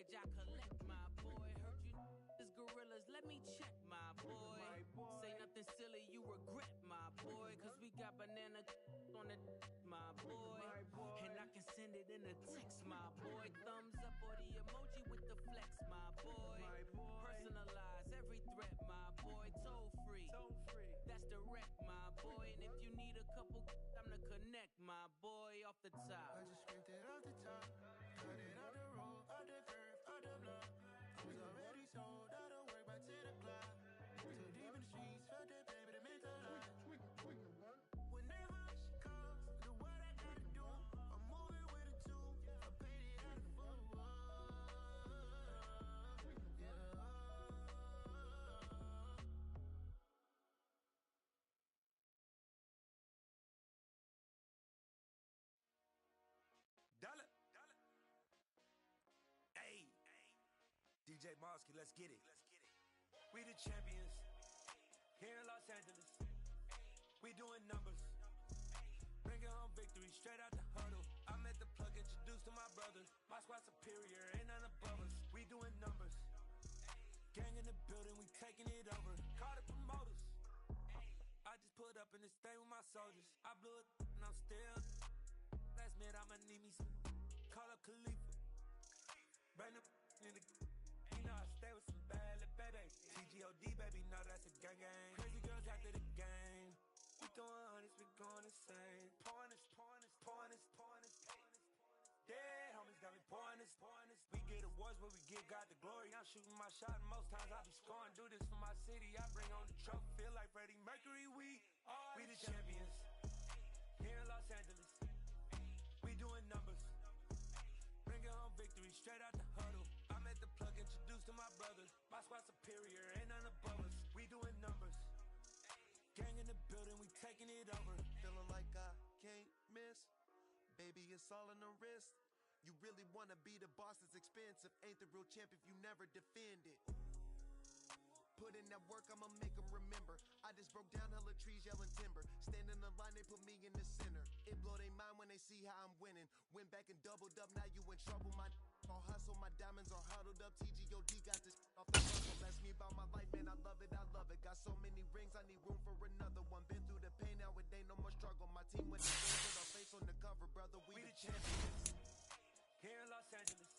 knowledge I collect, my boy. Heard you is gorillas, let me check, my boy. Say nothing silly, you regret, my boy. Cause we got banana on the my boy. And I can send it in a text, my boy. Thumbs up or the emoji with the flex, my boy. Personalize every threat, my boy. Toll free, that's direct, my boy. And if you need a couple, I'm to connect, my boy, off the top. I just scraped it off the top, cut it out the road, out the curve, out the block. I was already sold, out of work by 10 o'clock. Too deep in the streets, felt that baby, that meant a lot. Whenever she calls, do what I gotta do. I'm moving with a two, I paid it out of full. Dollar. Hey, DJ Mosky, let's get it. We the champions here in Los Angeles. We doing numbers, bringing home victory straight out the huddle. I'm at the plug, introduced to my brothers. My squad superior, ain't none above us. We doing numbers, gang in the building, we taking it over. Call the promoters. I just put up in this thing with my soldiers. I blew it and I'm still. Last minute I'ma need me some. Call up Khalifa, bring the in the. You know I stay with some bad little baby. TGOD baby, know that's a gang gang. Crazy girls after the game. We throwing hundreds, we going insane. Pouring this. Yeah, homies got me pouring this. We get awards, but we give God the glory. I'm shooting my shot, and most times I be scoring. Do this for my city, I bring on the trophy. Feel like Freddie Mercury, we the champions here in Los Angeles. We doing numbers, bringing home victory straight out the huddle. I'm at the plug, introduced to my brothers. My squad superior, ain't none above us. We doing numbers, gang in the building, we taking it over. Feeling like I can't miss. Baby, it's all in the wrist. You really wanna be the boss, it's expensive. Ain't the real champ if you never defend it. Put in that work, I'ma make them remember. I just broke down hella trees, yelling timber. Stand in the line, they put me in the center. It blow their mind when they see how I'm winning. Went back and doubled up, now you in trouble. My all hustle, my diamonds are huddled up. TGOD got this off the muscle. That's me about my life, man, I love it. Got so many rings, I need room for another one. Been through the pain, now it ain't no more struggle. My team went the game with our face on the cover, brother. We the champions here in Los Angeles.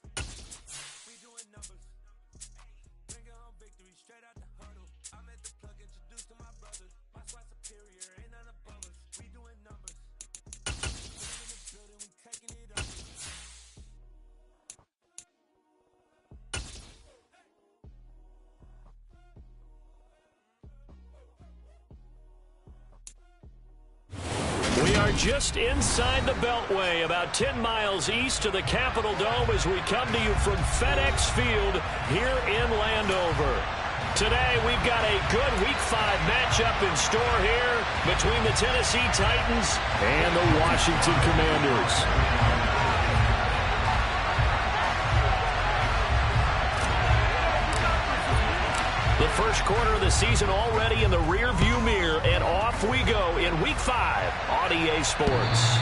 We doing numbers, bringing home victory straight out the huddle. I'm at the plug, introduced to my brothers. My squad superior, ain't none above us. We doing numbers, we in the building, we taking it up. We are just inside the Beltway, about 10 miles east of the Capitol Dome as we come to you from FedEx Field here in Landover. Today we've got a good Week 5 matchup in store here between the Tennessee Titans and the Washington Commanders. The first quarter of the season already in the rear-view mirror, and off we go in Week 5 on EA Sports.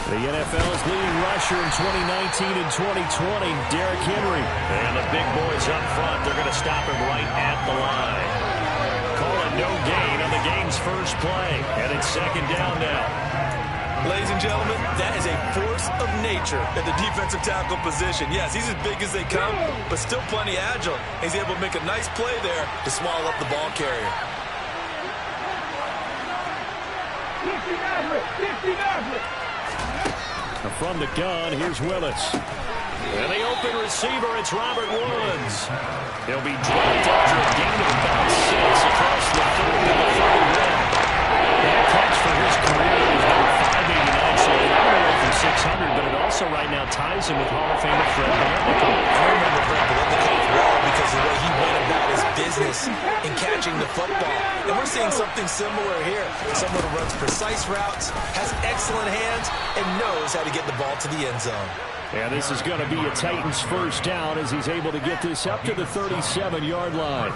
The NFL's leading rusher in 2019 and 2020, Derrick Henry. And the big boys up front, they're going to stop him right at the line. Call it no gain on the game's first play. And it's second down now. Ladies and gentlemen, that is a force of nature at the defensive tackle position. Yes, he's as big as they come, but still plenty agile. He's able to make a nice play there to swallow up the ball carrier. 50 From the gun, here's Willis. And the open receiver, it's Robert Woods. He'll be dropped after a gain of about 6 across the 30 to the 31. That catch for his career is number 589, so 11 away from 600, but it also right now ties him with Hall of Famer Fred Biletnikoff. I remember Fred Biletnikoff well because of the way he went about his business in catching the football. And we're seeing something similar here. Someone who runs precise routes, has excellent hands, and knows how to get the ball to the end zone. And this is going to be a Titans first down as he's able to get this up to the 37-yard line.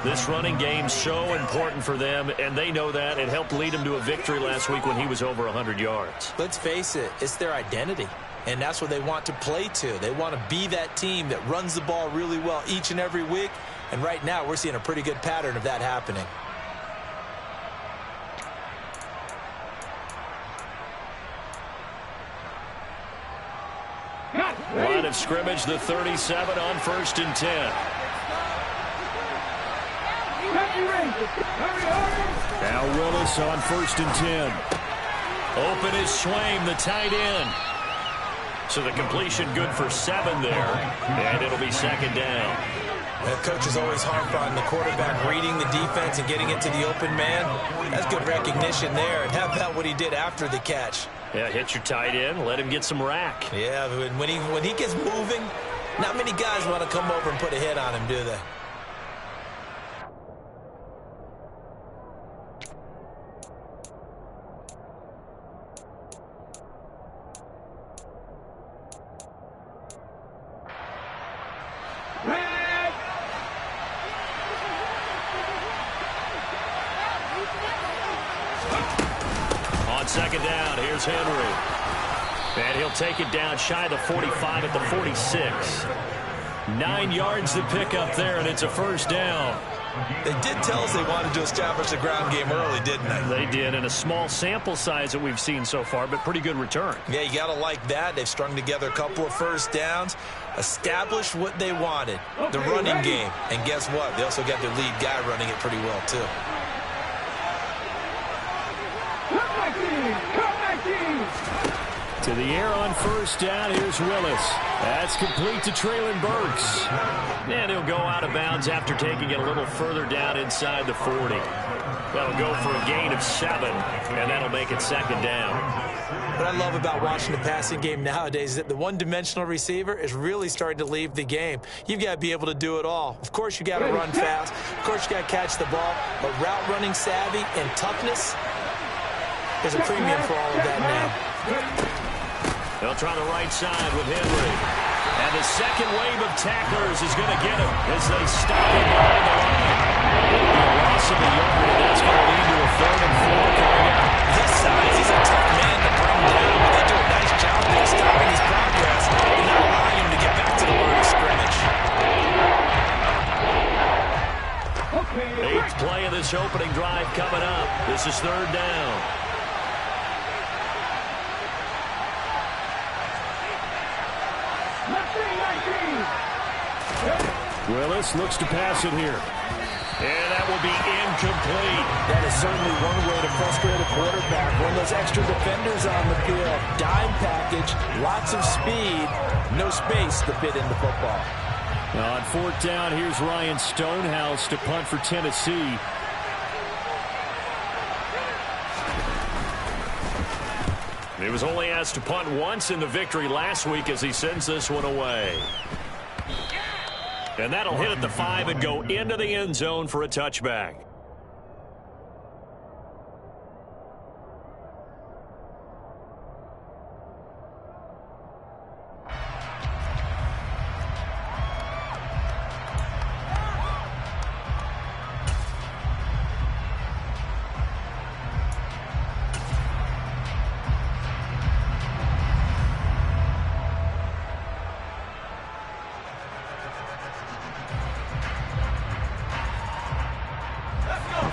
This running game's so important for them, and they know that. It helped lead him to a victory last week when he was over 100 yards. Let's face it, it's their identity, and that's what they want to play to. They want to be that team that runs the ball really well each and every week, and right now we're seeing a pretty good pattern of that happening. Line of scrimmage, the 37 on 1st and 10. Now Willis on 1st and 10. Open is Swaim, the tight end. So the completion good for 7 there, and it'll be 2nd down. The coach is always harped on the quarterback reading the defense and getting it to the open man. That's good recognition there. And how about what he did after the catch? Yeah, hit your tight end, let him get some rack. Yeah, when he gets moving, not many guys want to come over and put a hit on him, do they? On 2nd down, here's Henry. And he'll take it down shy of the 45 at the 46. 9 yards to pick up there, and it's a 1st down. They did tell us they wanted to establish the ground game early, didn't they? They did, and a small sample size that we've seen so far, but pretty good return. Yeah, you got to like that. They've strung together a couple of 1st downs, established what they wanted, the running game. And guess what? They also got their lead guy running it pretty well, too. To the air on 1st down, here's Willis. That's complete to Traylon Burks. And he'll go out of bounds after taking it a little further down inside the 40. That'll go for a gain of 7, and that'll make it 2nd down. What I love about watching the passing game nowadays is that the one-dimensional receiver is really starting to leave the game. You've got to be able to do it all. Of course, you got to run fast. Of course, you got to catch the ball. But route running savvy and toughness, there's a premium for all of that now. They'll try the right side with Henry. And the second wave of tacklers is going to get him as they stop him behind the line. It'll be a loss of a yard, and that's going to lead to a 3rd and 4 coming up. This size, he's a tough man to bring down, but they do a nice job of stopping his progress and not allowing him to get back to the line of scrimmage. 8th play of this opening drive coming up. This is 3rd down. Willis looks to pass it here. And that will be incomplete. That is certainly one way to frustrate a quarterback. When those extra defenders on the field, dime package, lots of speed, no space to fit in the football. On 4th down, here's Ryan Stonehouse to punt for Tennessee. He was only asked to punt once in the victory last week as he sends this one away. And that'll hit at the 5 and go into the end zone for a touchback.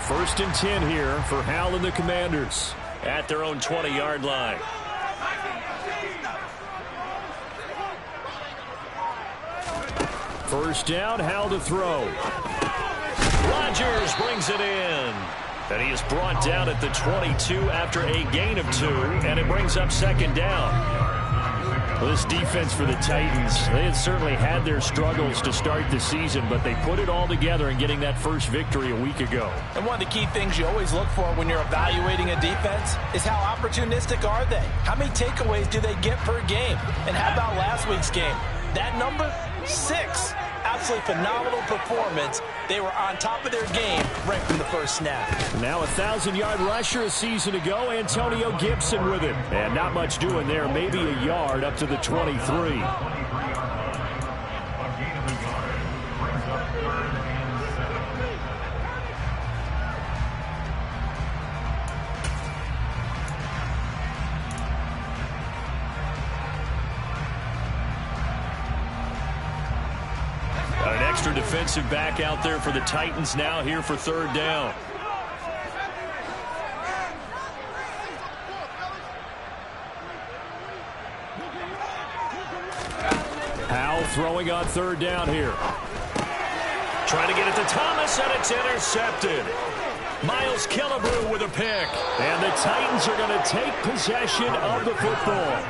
First and 10 here for Hal and the Commanders at their own 20-yard line. First down, Hal to throw. Rodgers brings it in. And he is brought down at the 22 after a gain of 2, and it brings up 2nd down. Well, this defense for the Titans, they had certainly had their struggles to start the season, but they put it all together in getting that first victory a week ago. And one of the key things you always look for when you're evaluating a defense is how opportunistic are they? How many takeaways do they get per game? And how about last week's game? That number, 6. Absolutely phenomenal performance. They were on top of their game right from the first snap. Now a 1,000-yard rusher a season ago, Antonio Gibson with it. And not much doing there, maybe a yard up to the 23. Got an extra defensive back out there for the Titans now here for third down. Powell throwing on third down here. Trying to get it to Thomas, and it's intercepted. Miles Killebrew with a pick. And the Titans are going to take possession of the football.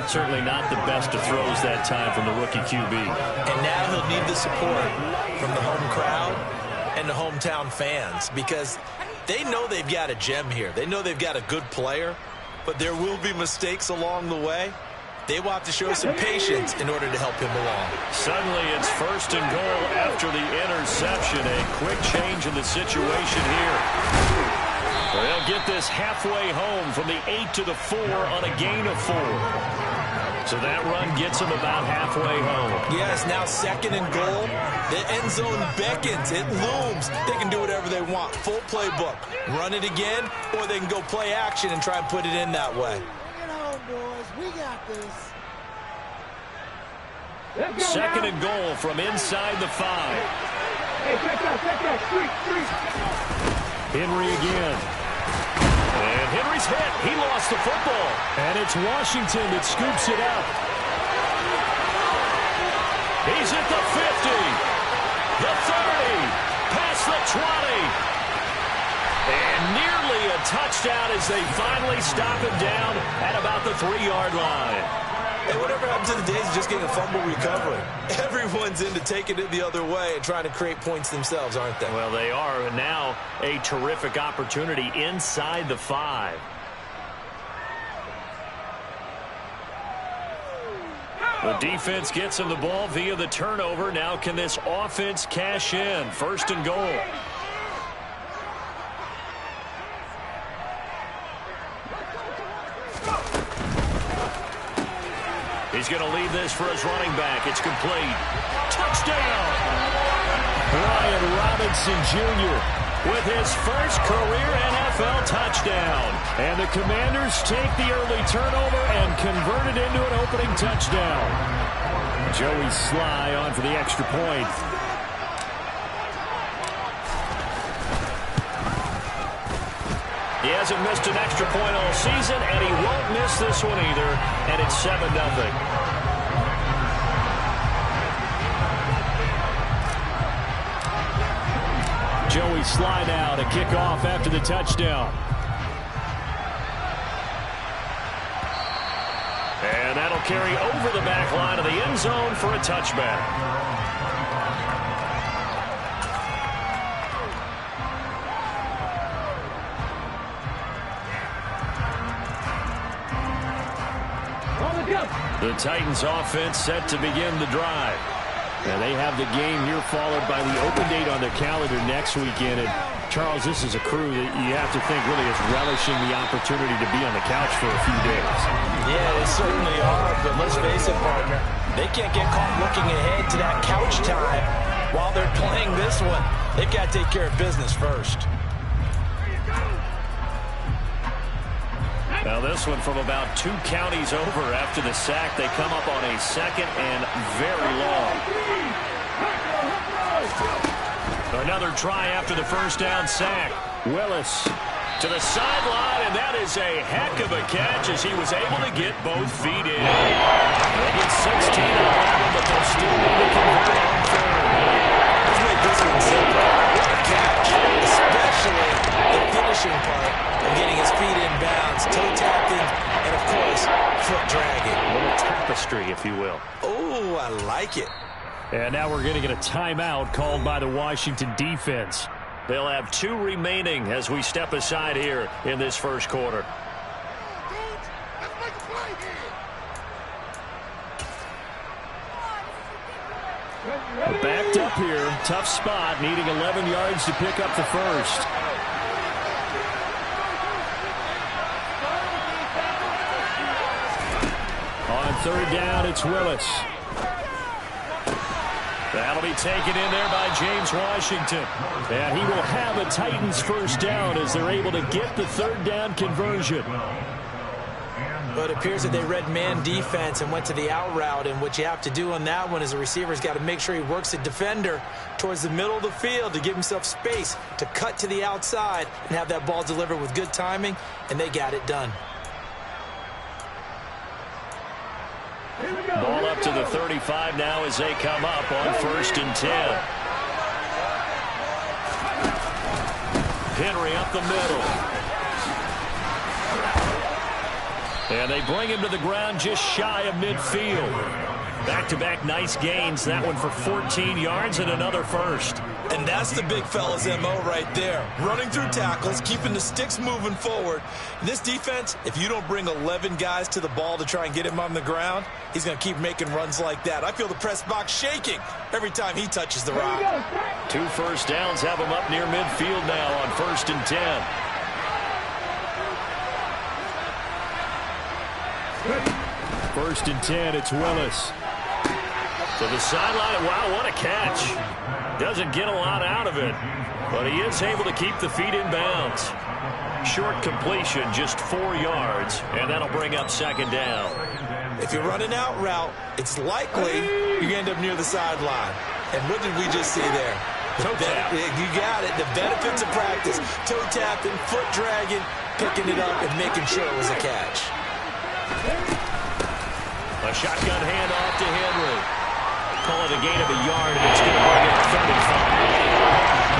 Certainly not the best of throws that time from the rookie QB. And now he'll need the support from the home crowd and the hometown fans because they know they've got a gem here. They know they've got a good player, but there will be mistakes along the way. They will have to show some patience in order to help him along. Suddenly it's first and goal after the interception. A quick change in the situation here. They'll get this halfway home from the 8 to the 4 on a gain of 4. So that run gets them about halfway home. Yes, now second and goal. The end zone beckons. It looms. They can do whatever they want. Full playbook. Run it again, or they can go play action and try and put it in that way. Bring it home, boys. We got this. Second and goal from inside the 5. Hey, check that. Street. Henry again. And Henry's hit. He lost the football. And it's Washington that scoops it up. He's at the 50. The 30. Past the 20. And nearly a touchdown as they finally stop him down at about the 3-yard line. Hey, whatever happened to the days of just getting a fumble recovery? Everyone's into taking it the other way and trying to create points themselves, aren't they? Well, they are. And now a terrific opportunity inside the 5. The defense gets him the ball via the turnover. Now can this offense cash in? First and goal. He's going to lead this for his running back. It's complete. Touchdown! Brian Robinson Jr. with his first career NFL touchdown. And the Commanders take the early turnover and convert it into an opening touchdown. Joey Sly on for the extra point. He hasn't missed an extra point all season, and he won't miss this one either, and it's 7-0. Joey Sly now to kick off after the touchdown. And that'll carry over the back line of the end zone for a touchback. The Titans offense set to begin the drive. And they have the game here followed by the open date on their calendar next weekend. And Charles, this is a crew that you have to think really is relishing the opportunity to be on the couch for a few days. Yeah, they certainly are. But let's face it, partner, they can't get caught looking ahead to that couch time while they're playing this one. They've got to take care of business first. Now this one from about 2 counties over after the sack. They come up on a second and very long. Another try after the first down sack. Willis to the sideline, and that is a heck of a catch as he was able to get both feet in. They get 16-11, but they'll still need to convert on third. Let's make this one simple. What a catch, especially the finishing part of getting his feet in bounds, toe tapping, and of course, foot dragging. A little tapestry Oh, I like it. And now we're going to get a timeout called by the Washington defense. They'll have 2 remaining as we step aside here in this first quarter. Backed up here. Tough spot, needing 11 yards to pick up the first. On third down, it's Willis. That'll be taken in there by James Washington. And he will have a Titans first down as they're able to get the third down conversion. Well, it appears that they read man defense and went to the out route, and what you have to do on that one is the receiver's got to make sure he works the defender towards the middle of the field to give himself space to cut to the outside and have that ball delivered with good timing, and they got it done. Ball up to the 35 now as they come up on 1st and 10. Henry up the middle. And they bring him to the ground just shy of midfield. Back-to-back nice gains. That one for 14 yards and another first. And that's the big fella's MO right there. Running through tackles, keeping the sticks moving forward. This defense, if you don't bring 11 guys to the ball to try and get him on the ground, he's going to keep making runs like that. I feel the press box shaking every time he touches the rock. 2 first downs have him up near midfield now on 1st and 10. First and 10, it's Willis. To the sideline. Wow, what a catch. Doesn't get a lot out of it, but he is able to keep the feet in bounds. Short completion, just 4 yards, and that'll bring up second down. If you're running out route, it's likely you end up near the sideline. And what did we just see there? Toe tap. You got it. The benefits of practice. Toe tapping, foot dragging, picking it up, and making sure it was a catch. A shotgun handoff to Henry. Call it a gain of a yard, and it's going to bring up 35.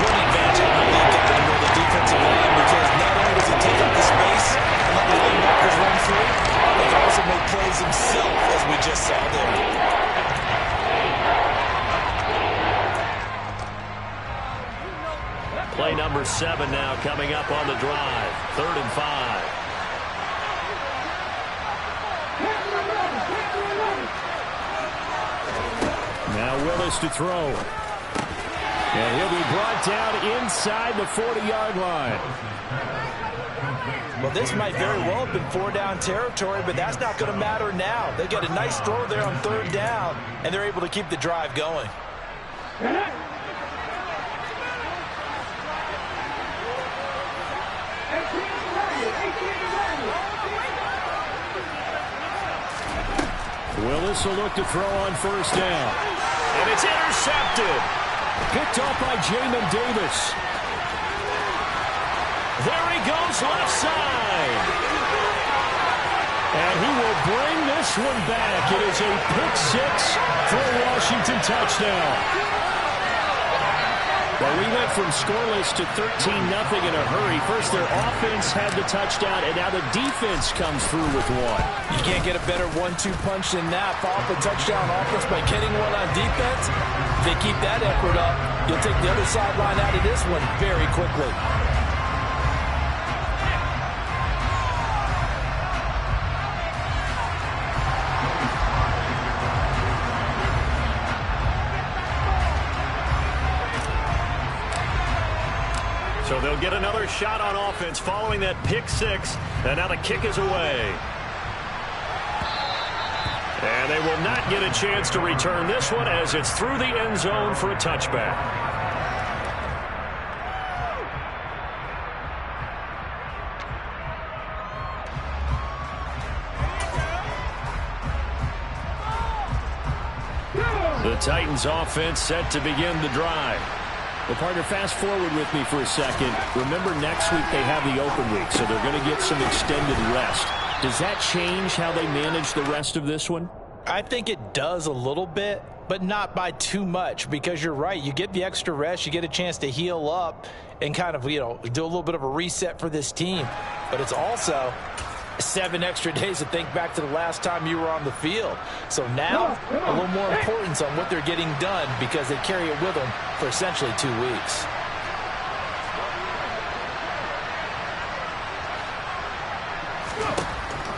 Running advantage on the lead guy to the defensive line, because not only does he take up the space and let the linebackers run through, he can also make plays himself, as we just saw there. Play number 7 now coming up on the drive. 3rd and 5. Now Willis to throw. And he'll be brought down inside the 40-yard line. Well, this might very well have been 4-down territory, but that's not going to matter now. They get a nice throw there on 3rd down, and they're able to keep the drive going. Willis will look to throw on 1st down. And it's intercepted. Picked off by Jamin Davis. There he goes, left side. And he will bring this one back. It is a pick 6 for a Washington touchdown. Well, we went from scoreless to 13-0 in a hurry. First, their offense had the touchdown, and now the defense comes through with one. You can't get a better 1-2 punch than that. Follow up a touchdown offense by getting one on defense. If they keep that effort up, you'll take the other sideline out of this one very quickly. So they'll get another shot on offense following that pick 6, and now the kick is away. And they will not get a chance to return this one as it's through the end zone for a touchback. The Titans offense set to begin the drive. Well, partner, fast forward with me for a second. Remember, next week they have the open week, so they're going to get some extended rest. Does that change how they manage the rest of this one? I think it does a little bit, but not by too much, because you're right. You get the extra rest. You get a chance to heal up and kind of, do a little bit of a reset for this team. But it's also 7 extra days to think back to the last time you were on the field. So now, a little more importance on what they're getting done because they carry it with them for essentially 2 weeks.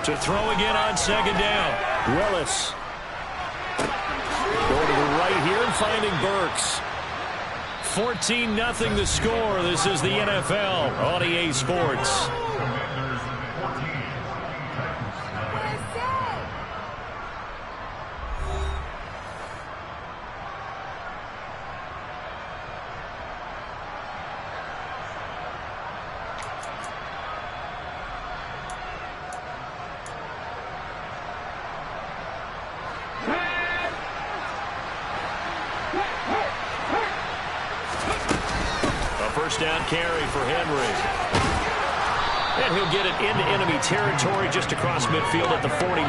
To throw again on second down. Willis. Going to the right here and finding Burks. 14-0 the score. This is the NFL on EA Sports. Down carry for Henry. And he'll get it into enemy territory just across midfield at the 49.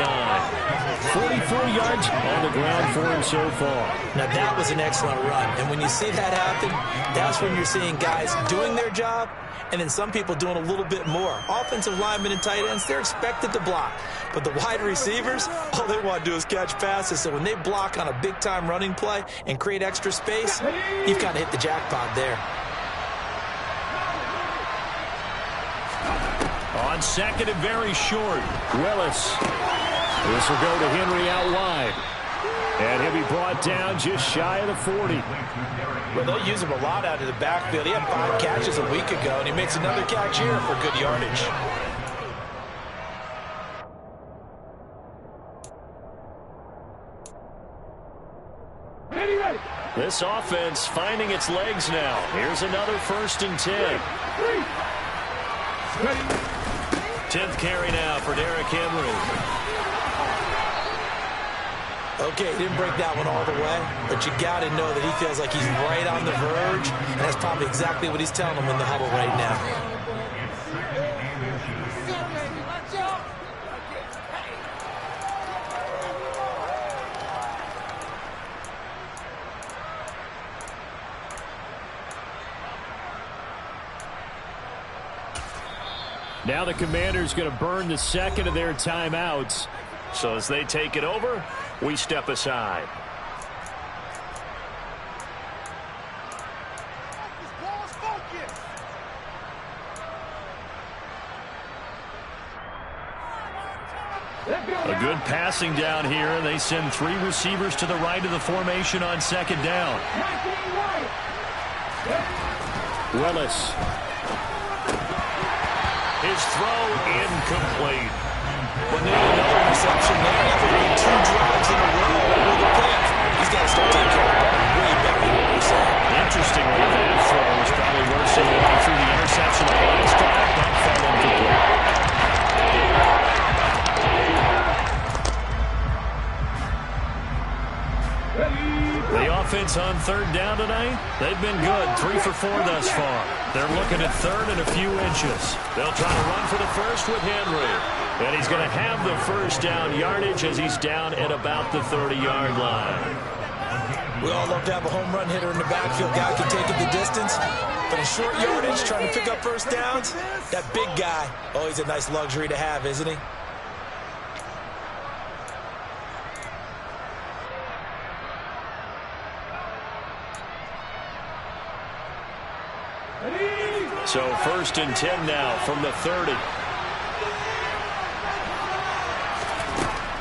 44 yards on the ground for him so far. Now that was an excellent run. And when you see that happen, that's when you're seeing guys doing their job and then some people doing a little bit more. Offensive linemen and tight ends, they're expected to block. But the wide receivers, all they want to do is catch passes. So when they block on a big-time running play and create extra space, you've kind of hit the jackpot there. On second and very short, Willis. This will go to Henry out wide. And he'll be brought down just shy of the 40. Well, they'll use him a lot out of the backfield. He had 5 catches a week ago, and he makes another catch here for good yardage. This offense finding its legs now. Here's another 1st and 10. 10th carry now for Derrick Henry. Okay, he didn't break that one all the way, but you got to know that he feels like he's right on the verge, and that's probably exactly what he's telling them in the huddle right now. Now the Commanders going to burn the second of their timeouts. So as they take it over, we step aside. A good passing down here. They send 3 receivers to the right of the formation on second down. Willis. His throw incomplete. Well, another reception there. After 2 drives in a row with a pick, he's got to start taking care of the ball way better than what we're saying. Interestingly, that throw was probably worse than the one through the interception of the last drive. That fell incomplete. The offense on third down tonight, they've been good. 3 for 4 thus far. They're looking at third and a few inches. They'll try to run for the first with Henry. And he's going to have the first down yardage as he's down at about the 30-yard line. We all love to have a home run hitter in the backfield. Guy can take it the distance. But in short yardage, trying to pick up first downs, that big guy, oh, he's a nice luxury to have, isn't he? So 1st and 10 now from the 30.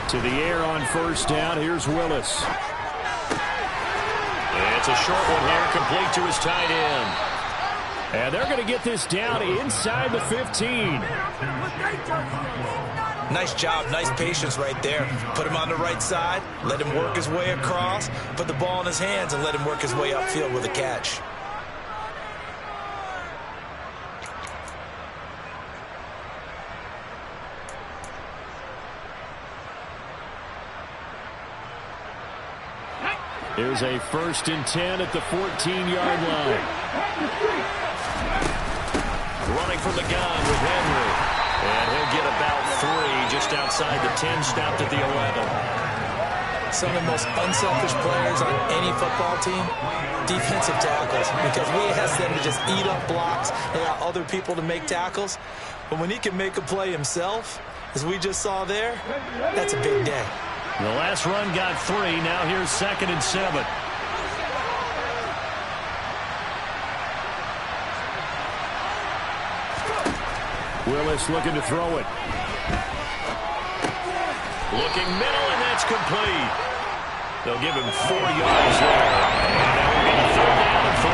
To the air on first down. Here's Willis. And it's a short one here, complete to his tight end. And they're going to get this down inside the 15. Nice job, nice patience right there. Put him on the right side, let him work his way across, put the ball in his hands, and let him work his way upfield with a catch. Here's a 1st and 10 at the 14-yard line. Running from the gun with Henry. And he'll get about 3 just outside the 10, stopped at the 11. Some of the most unselfish players on any football team, defensive tackles, because we ask them to just eat up blocks and allow other people to make tackles. But when he can make a play himself, as we just saw there, that's a big day. The last run got 3. Now here's 2nd and 7. Willis looking to throw it. Looking middle, and that's complete. They'll give him 4 yards there. And that will be 3rd down and 4.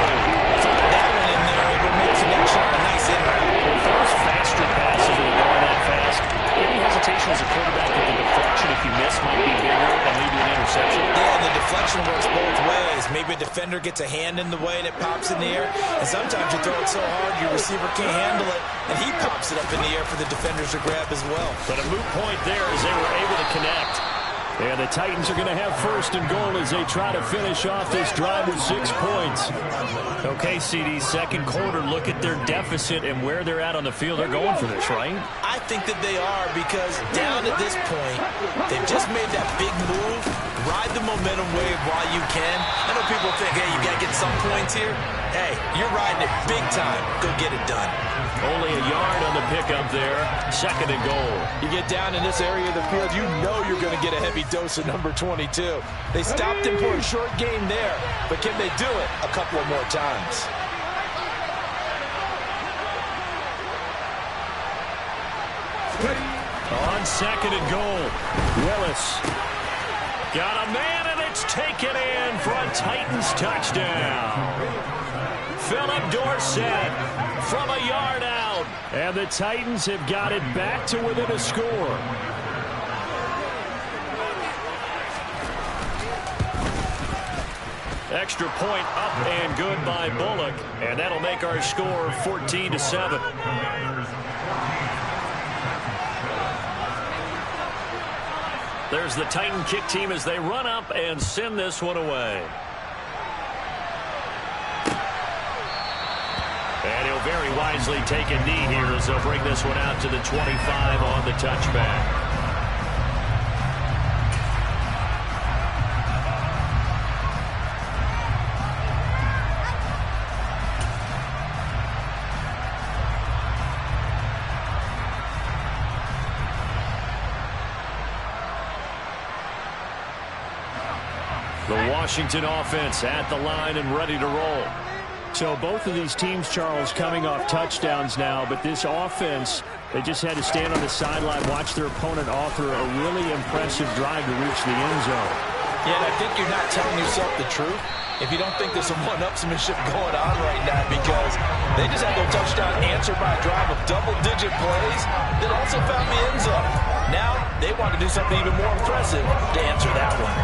That one in there, able to make a connection on a nice in route. Well, for those faster passes that are going that fast, any hesitation as a quarterback with the deflection, if you miss, might be bigger than lead to an interception. Yeah, the deflection works both ways. Maybe a defender gets a hand in the way and it pops in the air, and sometimes you throw it so hard your receiver can't handle it, and he pops it up in the air for the defenders to grab as well. But a moot point there as they were able to connect. And the Titans are going to have 1st and goal as they try to finish off this drive with 6 points. Okay, CD, second quarter, look at their deficit and where they're at on the field. They're going for this, right? I think that they are, because down at this point, they've just made that big move. Ride the momentum wave while you can. I know people think, hey, you got to get some points here. Hey, you're riding it big time. Go get it done. Only a yard on the pickup there. 2nd and goal. You get down in this area of the field, you know you're going to get a heavy dose of number 22. They stopped him for a short game there, but can they do it a couple of more times? On 2nd and goal, Willis got a man, and it's taken in for a Titans touchdown. Philip Dorsett from a yard out. And the Titans have got it back to within a score. Extra point up and good by Bullock. And that'll make our score 14-7. There's the Titan kick team as they run up and send this one away. And he'll very wisely take a knee here as they'll bring this one out to the 25 on the touchback. The Washington offense at the line and ready to roll. So both of these teams, Charles, coming off touchdowns now, but this offense, they just had to stand on the sideline, watch their opponent offer a really impressive drive to reach the end zone. Yeah, and I think you're not telling yourself the truth if you don't think there's some one-upsmanship going on right now, because they just had their touchdown answered by a drive of double-digit plays that also found the end zone. Now they want to do something even more impressive to answer that one.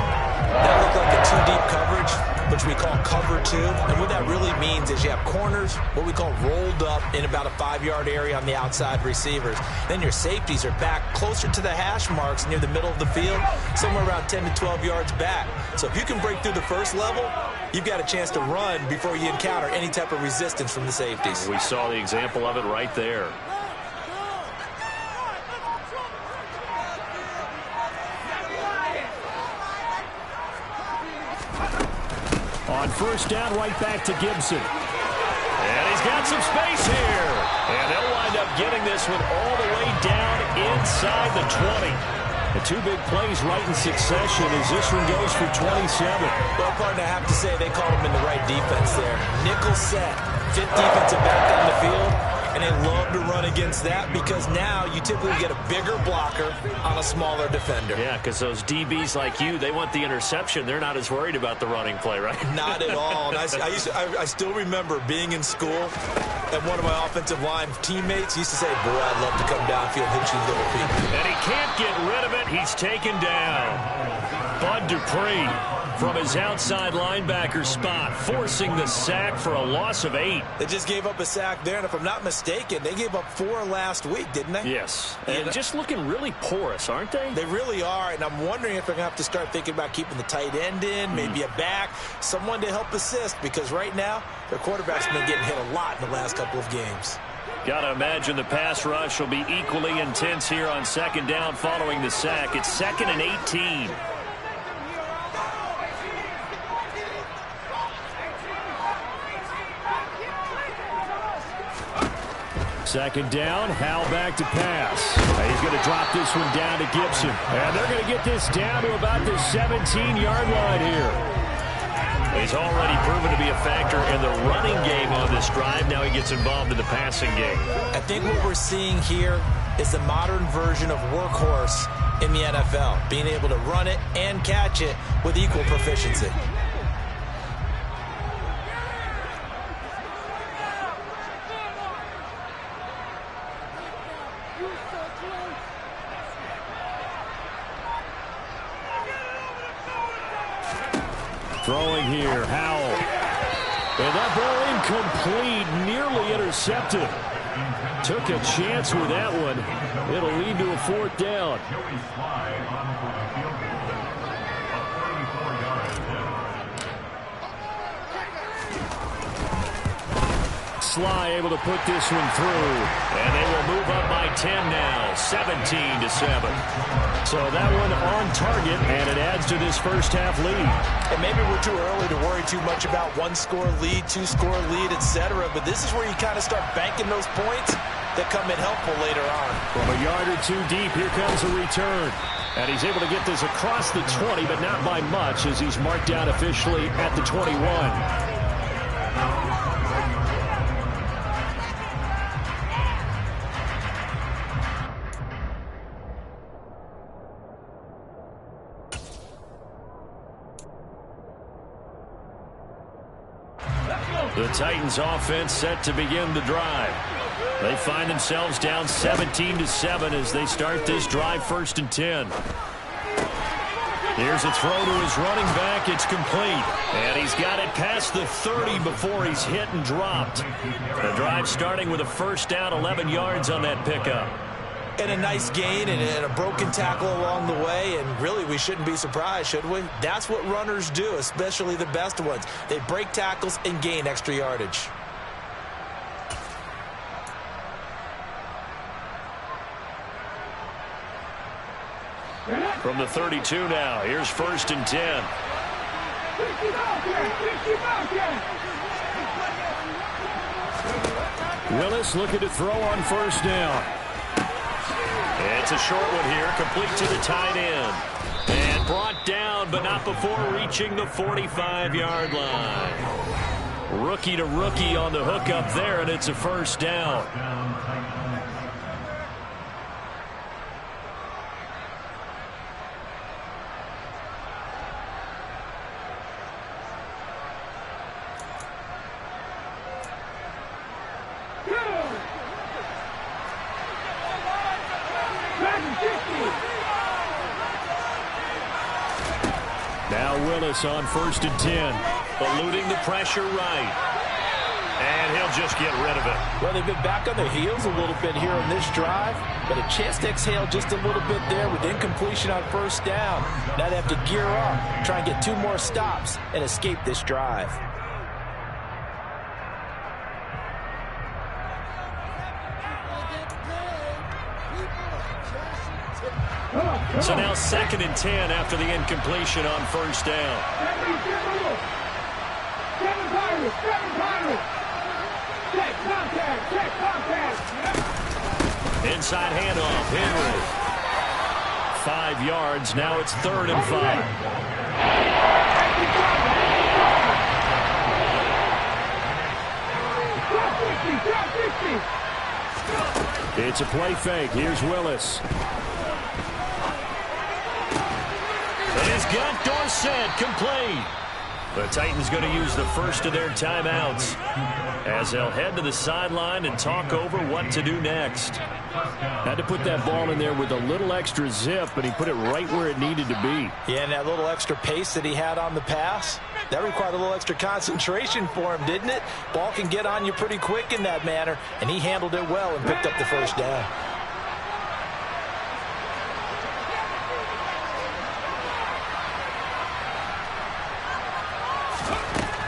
That looked like a two-deep coverage, which we call cover two. And what that really means is you have corners, what we call rolled up in about a 5-yard area on the outside receivers. Then your safeties are back closer to the hash marks near the middle of the field, somewhere around 10 to 12 yards back. So if you can break through the first level, you've got a chance to run before you encounter any type of resistance from the safeties. We saw the example of it right there. On first down, right back to Gibson. And he's got some space here. And they'll wind up getting this one all the way down inside the 20. The two big plays right in succession as this one goes for 27. Well, partner, I have to say they called him in the right defense there. Nickel set, fifth defensive back on the field, and they love to run against that because now you typically get a bigger blocker on a smaller defender. Yeah, because those DBs like you, they want the interception. They're not as worried about the running play, right? Not at all. And I still remember being in school, and one of my offensive line teammates used to say, boy, I'd love to come downfield and hit you little people. And he can't get rid of it. He's taken down. Bud Dupree from his outside linebacker spot, forcing the sack for a loss of 8. They just gave up a sack there, and if I'm not mistaken, they gave up 4 last week, didn't they? Yes, and just looking really porous, aren't they? They really are, and I'm wondering if they're going to have to start thinking about keeping the tight end in, maybe a back, someone to help assist, because right now, their quarterback's been getting hit a lot in the last couple of games. Got to imagine the pass rush will be equally intense here on second down following the sack. It's 2nd and 18. Second down, Howell back to pass. He's going to drop this one down to Gibson. And they're going to get this down to about the 17-yard line here. He's already proven to be a factor in the running game on this drive. Now he gets involved in the passing game. I think what we're seeing here is the modern version of workhorse in the NFL, being able to run it and catch it with equal proficiency. Throwing here, Howell. And that ball incomplete, nearly intercepted. Took a chance with that one. It'll lead to a fourth down. Sly able to put this one through. And they will move up by 10 now, 17-7. So that one on target, and it adds to this first half lead. And maybe we're too early to worry too much about one-score lead, two-score lead, etc. But this is where you kind of start banking those points that come in helpful later on. From a yard or two deep, here comes a return. And he's able to get this across the 20, but not by much, as he's marked down officially at the 21. The Titans offense set to begin the drive. They find themselves down 17-7 as they start this drive, 1st and 10. Here's a throw to his running back. It's complete. And he's got it past the 30 before he's hit and dropped. The drive starting with a first down, 11 yards on that pickup. And a nice gain and a broken tackle along the way, and really we shouldn't be surprised, should we? That's what runners do, especially the best ones. They break tackles and gain extra yardage. From the 32 now, here's 1st and 10. Willis looking to throw on first down. It's a short one here, complete to the tight end. And brought down, but not before reaching the 45-yard line. Rookie to rookie on the hook up there, and it's a first down. Now Willis on 1st and 10. Eluding the pressure right. And he'll just get rid of it. Well, they've been back on their heels a little bit here on this drive, but a chance to exhale just a little bit there with incompletion on first down. Now they have to gear up, try and get 2 more stops, and escape this drive. So now 2nd and 10 after the incompletion on first down. Inside handoff, Henry. 5 yards, now it's 3rd and 5. It's a play fake. Here's Willis. And he's got Dorsett complete. The Titans going to use the first of their timeouts as they'll head to the sideline and talk over what to do next. Had to put that ball in there with a little extra zip, but he put it right where it needed to be. Yeah, and that little extra pace that he had on the pass, that required a little extra concentration for him, didn't it? Ball can get on you pretty quick in that manner, and he handled it well and picked up the first down.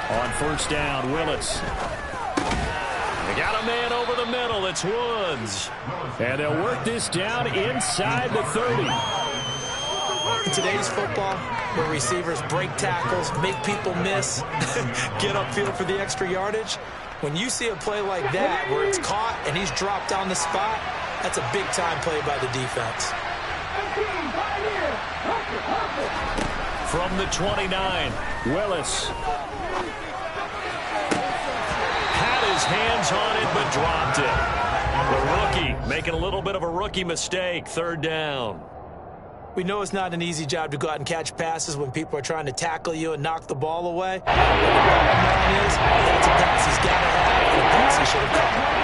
On first down, Willis. They got a man over the middle. It's Woods. And they'll work this down inside the 30. In today's football, where receivers break tackles, make people miss, get upfield for the extra yardage, When you see a play like that where it's caught and he's dropped on the spot, that's a big-time play by the defense. From the 29, Willis. Had his hands on it, but dropped it. The rookie making a little bit of a rookie mistake, third down. We know it's not an easy job to go out and catch passes when people are trying to tackle you and knock the ball away. But the bottom line is, that's a pass he's got to have, and a pass he should have caught.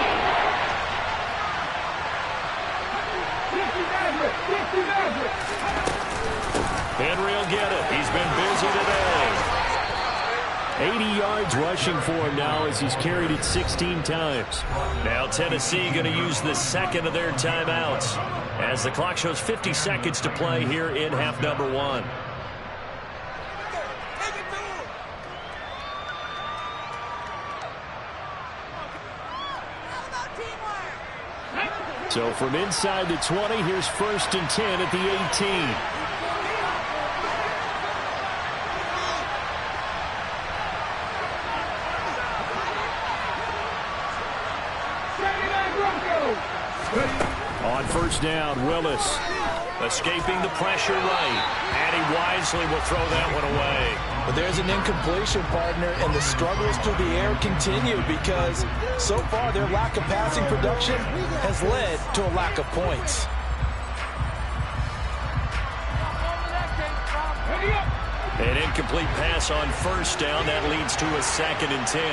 Henry will get it. He's been busy today. 80 yards rushing for him now as he's carried it 16 times. Now Tennessee going to use the second of their timeouts as the clock shows 50 seconds to play here in half number 1. So from inside the 20, here's 1st and 10 at the 18. On 1st down, Willis escaping the pressure right, and he wisely will throw that one away. But there's an incompletion, partner, and the struggles through the air continue because so far their lack of passing production has led to a lack of points. An incomplete pass on 1st down. That leads to a 2nd and 10.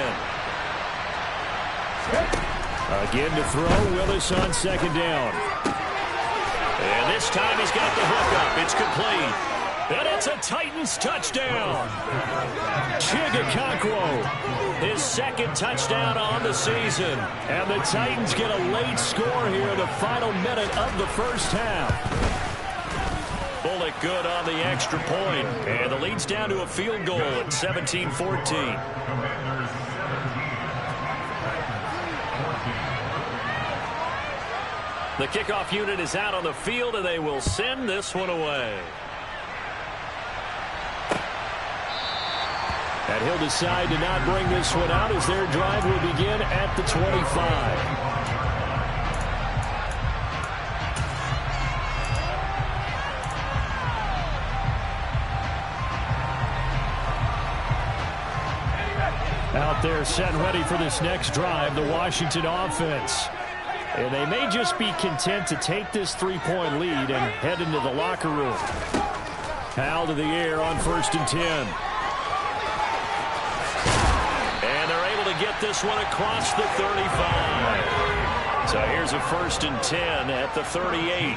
Again to throw, Willis on 2nd down. And this time he's got the hookup. It's complete. And it's a Titans touchdown. Chigakonkwo, his 2nd touchdown on the season. And the Titans get a late score here in the final minute of the 1st half. Bullock good on the extra point. And the lead's down to a field goal at 17-14. The kickoff unit is out on the field, and they will send this one away. And he'll decide to not bring this one out as their drive will begin at the 25. Out there set and ready for this next drive, the Washington offense. And they may just be content to take this 3-point lead and head into the locker room. Howell to the air on 1st and 10. And they're able to get this one across the 35. So here's a 1st and 10 at the 38.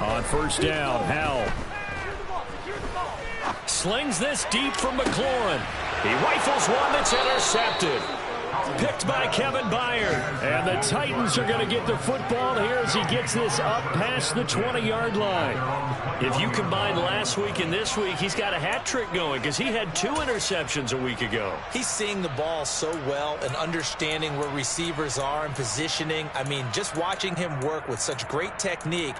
On 1st down, Howell slings this deep from McLaurin. He rifles one that's intercepted. Picked by Kevin Byard. And the Titans are going to get the football here as he gets this up past the 20-yard line. If you combine last week and this week, he's got a hat trick going because he had 2 interceptions a week ago. He's seeing the ball so well and understanding where receivers are and positioning. I mean, just watching him work with such great technique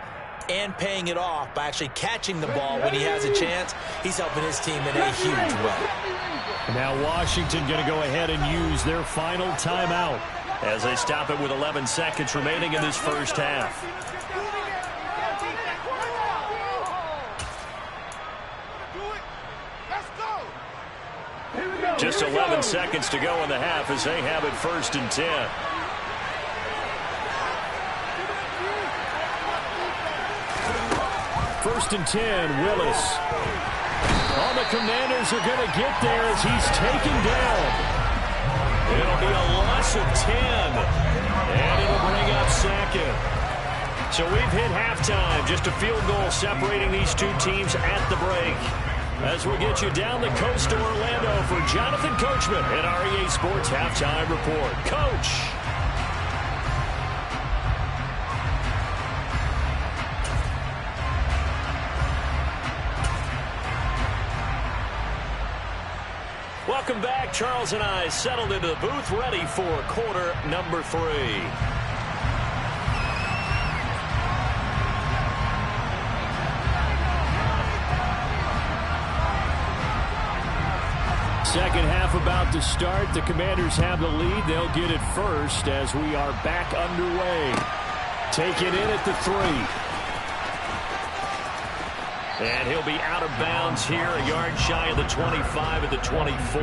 and paying it off by actually catching the ball when he has a chance, he's helping his team in a huge way. Now Washington going to go ahead and use their final timeout as they stop it with 11 seconds remaining in this 1st half. Just 11 seconds to go in the half as they have it 1st and 10. First and 10, Willis. All the Commanders are going to get there as he's taken down. It'll be a loss of 10. And it'll bring up 2nd. So we've hit halftime. Just a field goal separating these two teams at the break. As we'll get you down the coast to Orlando for Jonathan Coachman at our EA Sports Halftime Report. Coach. Welcome back. Charles and I settled into the booth, ready for quarter number 3. Second half about to start. The Commanders have the lead. They'll get it first as we are back underway. Taken in at the 3. And he'll be out of bounds here, a yard shy of the 25 at the 24.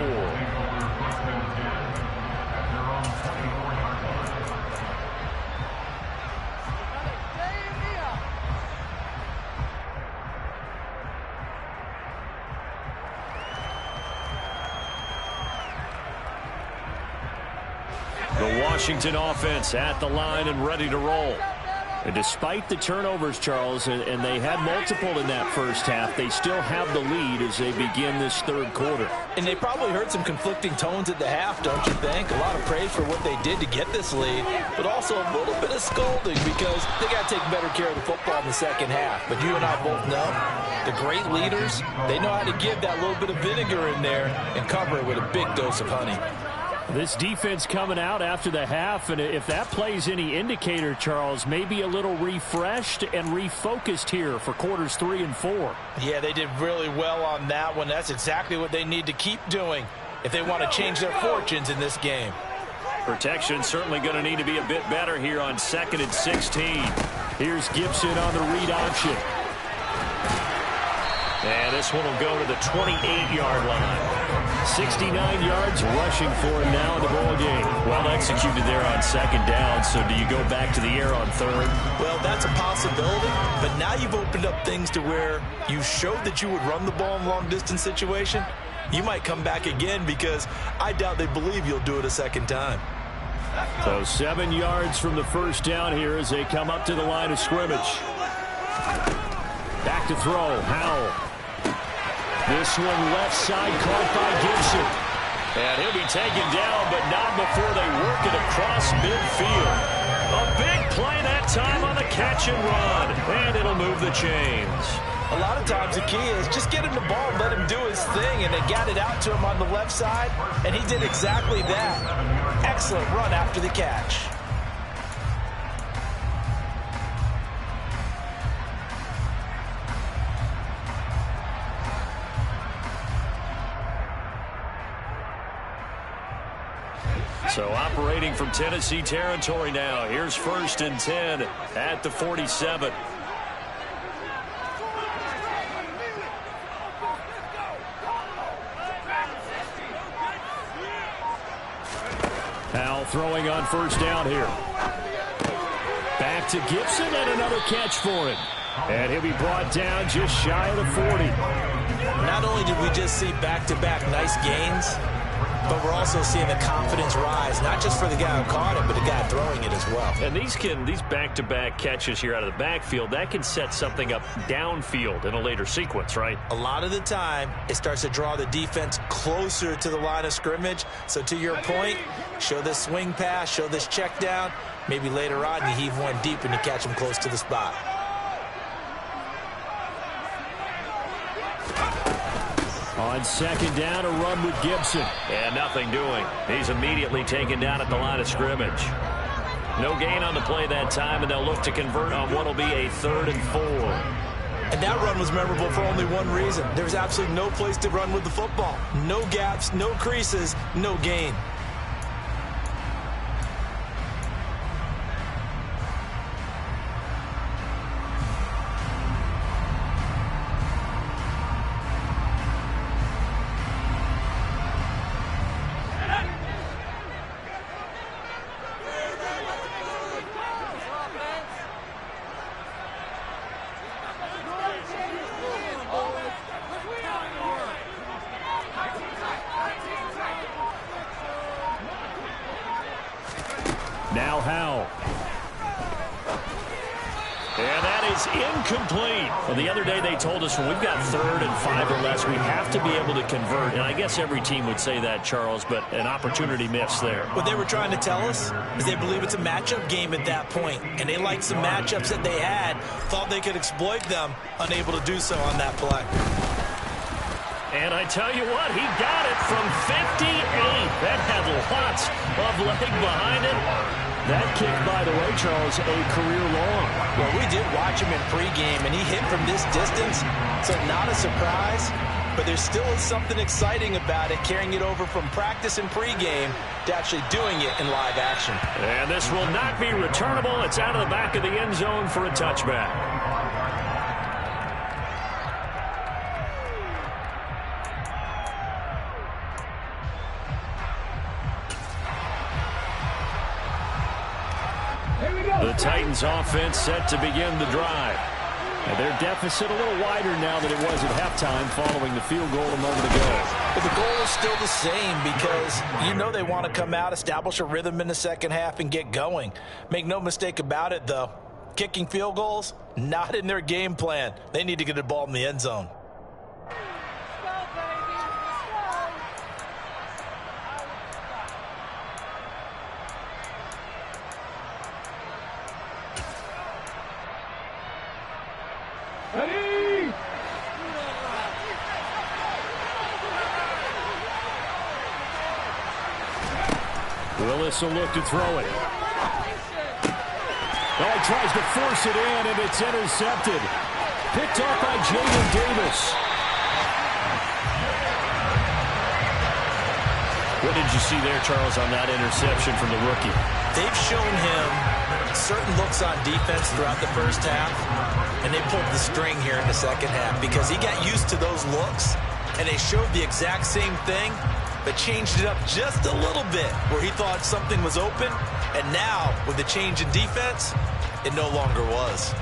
The Washington offense at the line and ready to roll. And despite the turnovers, Charles, and they had multiple in that first half, they still have the lead as they begin this third quarter. And they probably heard some conflicting tones at the half, don't you think? A lot of praise for what they did to get this lead, but also a little bit of scolding because they got to take better care of the football in the second half. But you and I both know the great leaders, they know how to give that little bit of vinegar in there and cover it with a big dose of honey. This defense coming out after the half, and if that plays any indicator, Charles, maybe a little refreshed and refocused here for quarters 3 and 4. Yeah, they did really well on that one. That's exactly what they need to keep doing if they want to change their fortunes in this game. Protection certainly going to need to be a bit better here on 2nd and 16. Here's Gibson on the read option. And this one will go to the 28-yard line. 69 yards rushing for him now in the ball game. Well executed there on 2nd down, so do you go back to the air on 3rd? Well, that's a possibility, but now you've opened up things to where you showed that you would run the ball in long-distance situation. You might come back again because I doubt they believe you'll do it a second time. So 7 yards from the first down here as they come up to the line of scrimmage. Back to throw, Howell. This one left side caught by Gibson. And he'll be taken down, but not before they work it across midfield. A big play that time on the catch and run. And it'll move the chains. A lot of times the key is just get him the ball and let him do his thing. And they got it out to him on the left side, and he did exactly that. Excellent run after the catch. So operating from Tennessee territory now. Here's 1st and 10 at the 47. Howell throwing on 1st down here. Back to Gibson and another catch for him. And he'll be brought down just shy of the 40. Not only did we just see back-to-back nice gains, but we're also seeing the confidence rise, not just for the guy who caught it, but the guy throwing it as well. And these back-to-back catches here out of the backfield, that can set something up downfield in a later sequence, right? A lot of the time, it starts to draw the defense closer to the line of scrimmage. So to your point, show this swing pass, show this check down. Maybe later on, you heave one deep and you catch him close to the spot. On 2nd down, a run with Gibson. And nothing doing. He's immediately taken down at the line of scrimmage. No gain on the play that time, and they'll look to convert on what will be a 3rd and 4. And that run was memorable for only one reason. There's absolutely no place to run with the football. No gaps, no creases, no gain. Now Howell. And that is incomplete. Well, the other day they told us when we've got 3rd and 5 or less, we have to be able to convert. And I guess every team would say that, Charles, but an opportunity missed there. What they were trying to tell us is they believe it's a matchup game at that point. And they liked some matchups that they had, thought they could exploit them, unable to do so on that play. And I tell you what, he got it from 58. That had lots of leg behind it. That kick, by the way, Charles, a career long. Well, we did watch him in pregame, and he hit from this distance, so not a surprise. but there still is something exciting about it, carrying it over from practice and pregame to actually doing it in live action. And this will not be returnable. It's out of the back of the end zone for a touchback. The Titans offense set to begin the drive. And their deficit a little wider now than it was at halftime following the field goal a moment ago. But the goal is still the same because you know they want to come out, establish a rhythm in the second half, and get going. Make no mistake about it, though. Kicking field goals, not in their game plan. They need to get the ball in the end zone. Willis will look to throw it. Oh, he tries to force it in, and it's intercepted. Picked off by Jaden Davis. What did you see there, Charles, on that interception from the rookie? They've shown him certain looks on defense throughout the first half, and they pulled the string here in the second half because he got used to those looks, and they showed the exact same thing, but changed it up just a little bit where he thought something was open, and now, with the change in defense, it no longer was.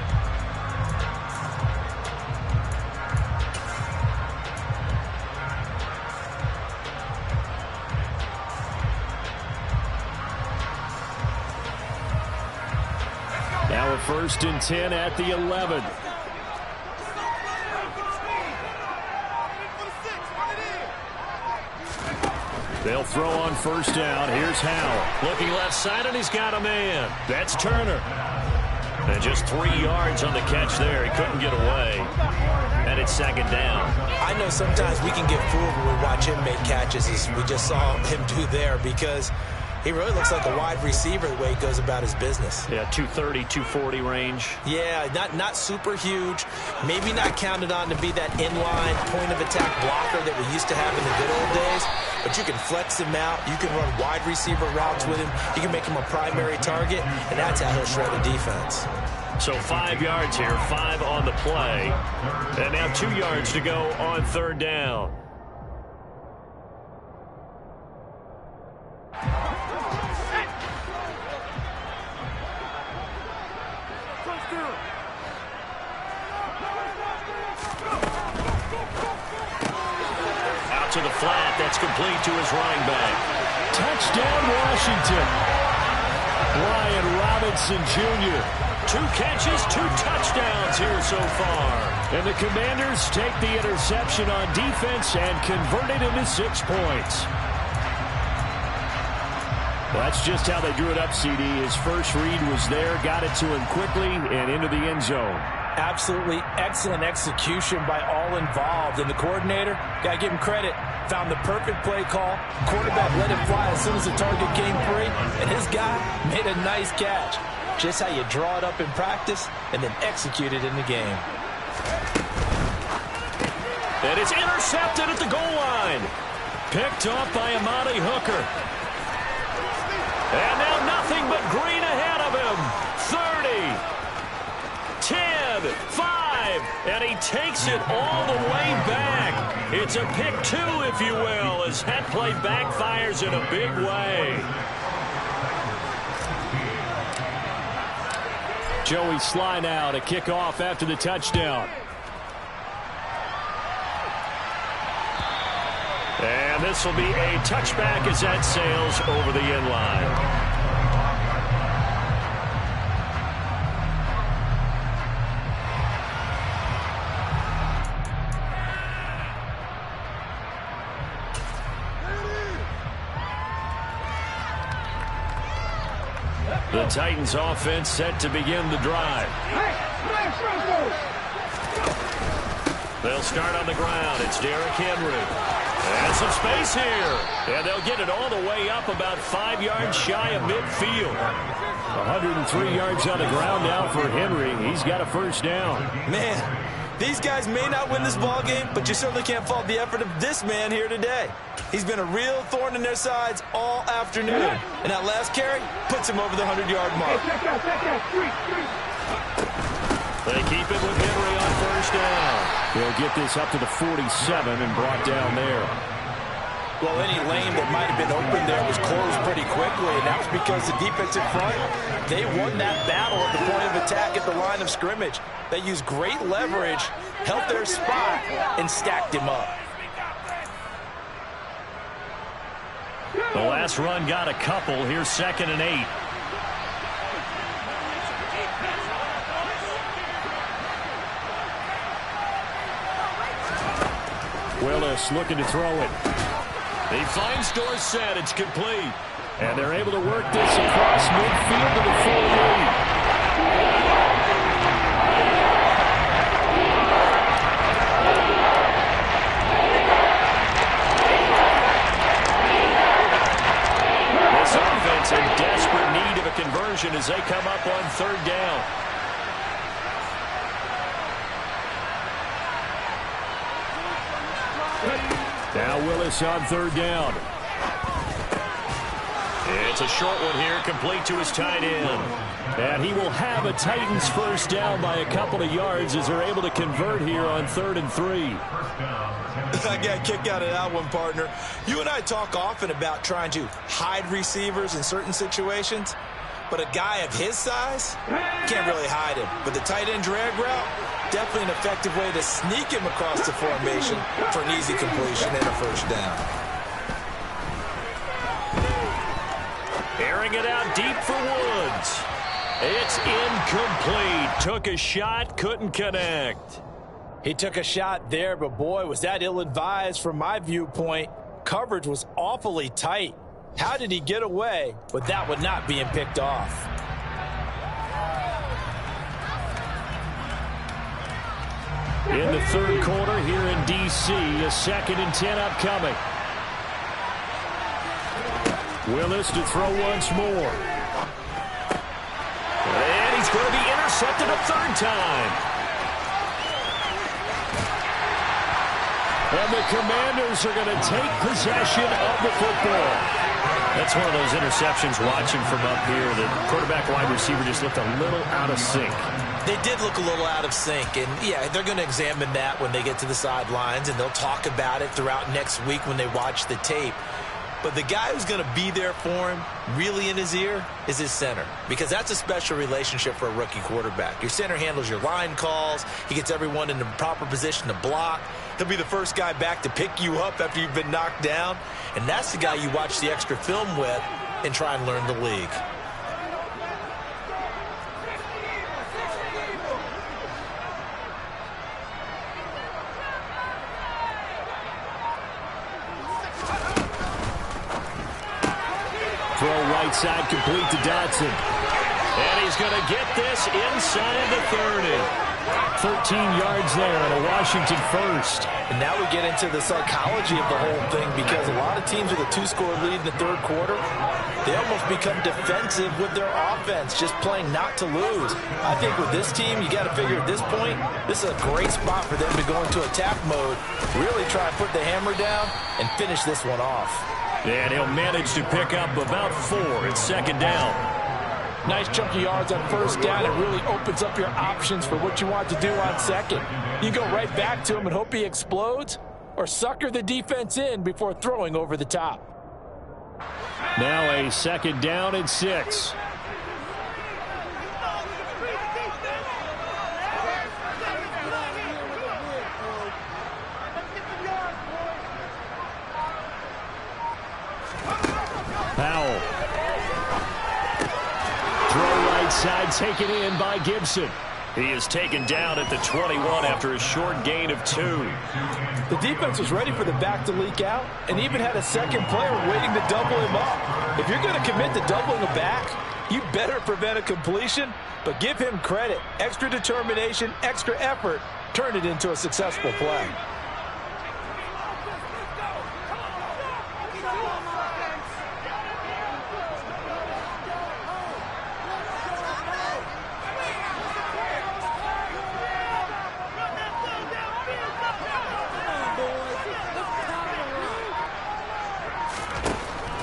Now a 1st and 10 at the 11. They'll throw on 1st down. Here's Howell. Looking left side, and he's got a man. That's Turner. And just 3 yards on the catch there. He couldn't get away. And it's 2nd down. I know sometimes we can get fooled when we watch him make catches, as we just saw him do there, because he really looks like a wide receiver the way he goes about his business. Yeah, 230, 240 range. Yeah, not super huge. Maybe not counted on to be that inline point-of-attack blocker that we used to have in the good old days. But you can flex him out. You can run wide receiver routes with him. You can make him a primary target, and that's how he'll shred a defense. So 5 yards here, 5 on the play. And now 2 yards to go on 3rd down. To the flat, that's complete to his running back. Touchdown, Washington. Brian Robinson Jr. 2 catches, 2 touchdowns here so far. And the Commanders take the interception on defense and convert it into 6 points. Well, that's just how they drew it up, CD. His first read was there, got it to him quickly, and into the end zone. Absolutely excellent execution by all involved. And the coordinator, got to give him credit, found the perfect play call. Quarterback let it fly as soon as the target came free, and his guy made a nice catch. Just how you draw it up in practice and then execute it in the game. And it's intercepted at the goal line. Picked off by Amani Hooker. And now nothing but green ahead of him. 30. 10, 5, and he takes it all the way back. It's a pick 2, if you will, as that play backfires in a big way. Joey Sly now to kick off after the touchdown. And this will be a touchback as that sails over the end line. The Titans offense set to begin the drive. They'll start on the ground. It's Derrick Henry. And some space here. And they'll get it all the way up about 5 yards shy of midfield. 103 yards on the ground now for Henry. He's got a 1st down. Man, These guys may not win this ball game, but you certainly can't fault the effort of this man here today. He's been a real thorn in their sides all afternoon. And that last carry puts him over the 100-yard mark. They keep it with Henry on first down. They'll get this up to the 47 and brought down there. Well, any lane that might have been open there was closed pretty quickly, and that was because the defensive front, they won that battle at the point of attack at the line of scrimmage. They used great leverage, held their spot, and stacked him up. The last run got a couple. Here's 2nd and 8. Willis looking to throw it. He finds Dorsett. It's complete. And they're able to work this across midfield to the full lead. This offense in desperate need of a conversion as they come up on 3rd down. Now Willis on 3rd down. It's a short one here, complete to his tight end. And he will have a Titans first down by a couple of yards as they're able to convert here on 3rd and 3. I got a kick out of that one, partner. You and I talk often about trying to hide receivers in certain situations, but a guy of his size can't really hide him. But the tight end drag route, definitely an effective way to sneak him across the formation for an easy completion and a first down. Airing it out deep for Woods. It's incomplete. Took a shot, couldn't connect. He took a shot there, but boy, was that ill-advised from my viewpoint. Coverage was awfully tight. How did he get away with that one not being picked off? In the 3rd quarter here in D.C., a 2nd and 10 upcoming. Willis to throw once more. And he's going to be intercepted a 3rd time. And the Commanders are going to take possession of the football. That's one of those interceptions watching from up here. The quarterback wide receiver just looked a little out of sync. They did look a little out of sync, and yeah, they're going to examine that when they get to the sidelines, and they'll talk about it throughout next week when they watch the tape. But the guy who's going to be there for him, really in his ear, is his center. Because that's a special relationship for a rookie quarterback. Your center handles your line calls. He gets everyone in the proper position to block. He'll be the first guy back to pick you up after you've been knocked down. And that's the guy you watch the extra film with and try and learn the league. Throw right side complete to Dotson. And he's going to get this inside the 30. 13 yards there and a Washington first. And now we get into the psychology of the whole thing, because a lot of teams with a 2-score lead in the 3rd quarter, they almost become defensive with their offense, just playing not to lose. I think with this team, you got to figure at this point, this is a great spot for them to go into attack mode, really try and put the hammer down and finish this one off. And he'll manage to pick up about 4 at 2nd down. Nice chunk of yards on first down. It really opens up your options for what you want to do on 2nd. You go right back to him and hope he explodes, or sucker the defense in before throwing over the top. Now a 2nd down and 6. Powell. Throw right side taken in by Gibson. He is taken down at the 21 after a short gain of 2. The defense was ready for the back to leak out and even had a second player waiting to double him up. If you're going to commit to doubling a back, you better prevent a completion, but give him credit. Extra determination, extra effort, turn it into a successful play.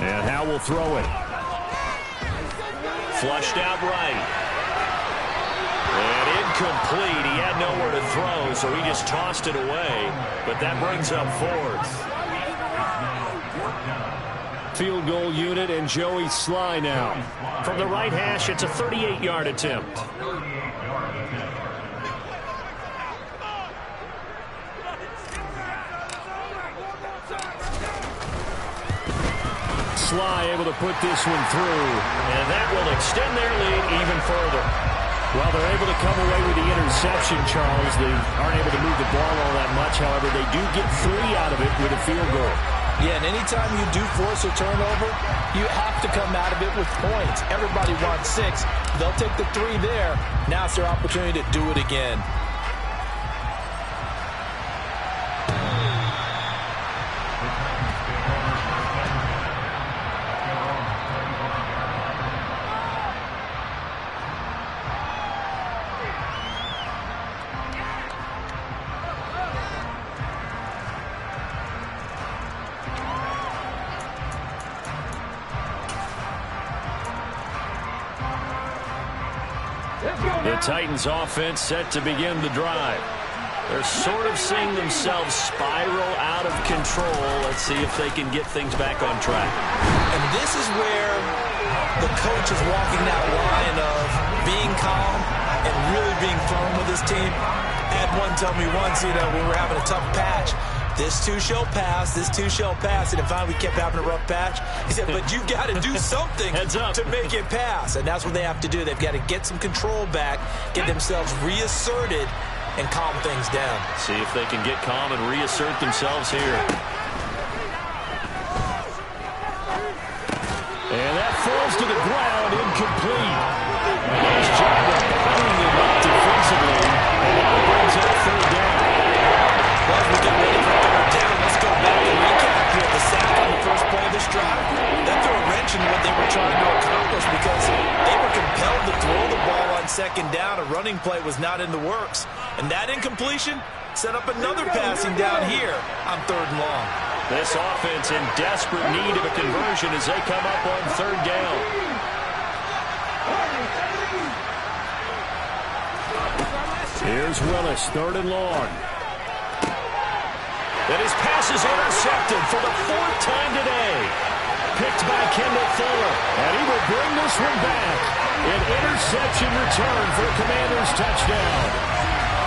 And Howe will throw it. Flushed out right. And incomplete. He had nowhere to throw, so he just tossed it away. But that brings up fourth. Field goal unit and Joey Sly now. From the right hash, it's a 38-yard attempt. Sly able to put this one through, and that will extend their lead even further. Well, they're able to come away with the interception, Charles. They aren't able to move the ball all that much. However, they do get 3 out of it with a field goal. Yeah, and anytime you do force a turnover, you have to come out of it with points. Everybody wants 6. They'll take the 3 there. Now it's their opportunity to do it again. The Titans offense set to begin the drive. They're sort of seeing themselves spiral out of control. Let's see if they can get things back on track. And this is where the coach is walking that line of being calm and really being firm with his team. I had one tell me once, we were having a tough patch. This too shall pass, this too shall pass. And finally we kept having a rough patch. He said, but you've got to do something to make it pass. And that's what they have to do. They've got to get some control back, get themselves reasserted, and calm things down. See if they can get calm and reassert themselves here. And that falls to the ground, incomplete. Nice job of binding him up defensively. And now it brings up third down. Well, as we get ready for third down, let's go back and recap here. The sack on the first play of this drive, that threw a wrench in what they were trying to accomplish because they were compelled to throw the ball on second down. A running play was not in the works. And that incompletion set up another passing down here on 3rd and long. This offense in desperate need of a conversion as they come up on 3rd down. Here's Willis, 3rd and long. And his pass is intercepted for the 4th time today. Picked by Kendall Fuller. And he will bring this one back. An interception return for a Commanders touchdown.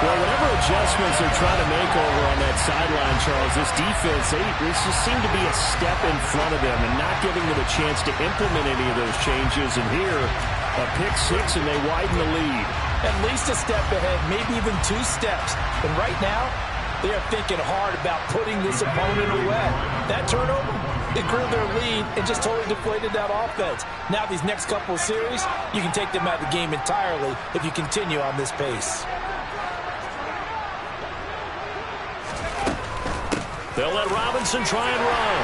Well, whatever adjustments they're trying to make over on that sideline, Charles, this defense, this just seemed to be a step in front of them and not giving them a chance to implement any of those changes. And here, a pick 6, and they widen the lead. At least a step ahead, maybe even 2 steps. And right now, they are thinking hard about putting this opponent away. That turnover, it grew their lead and just totally deflated that offense. Now these next couple of series, you can take them out of the game entirely if you continue on this pace. They'll let Robinson try and run.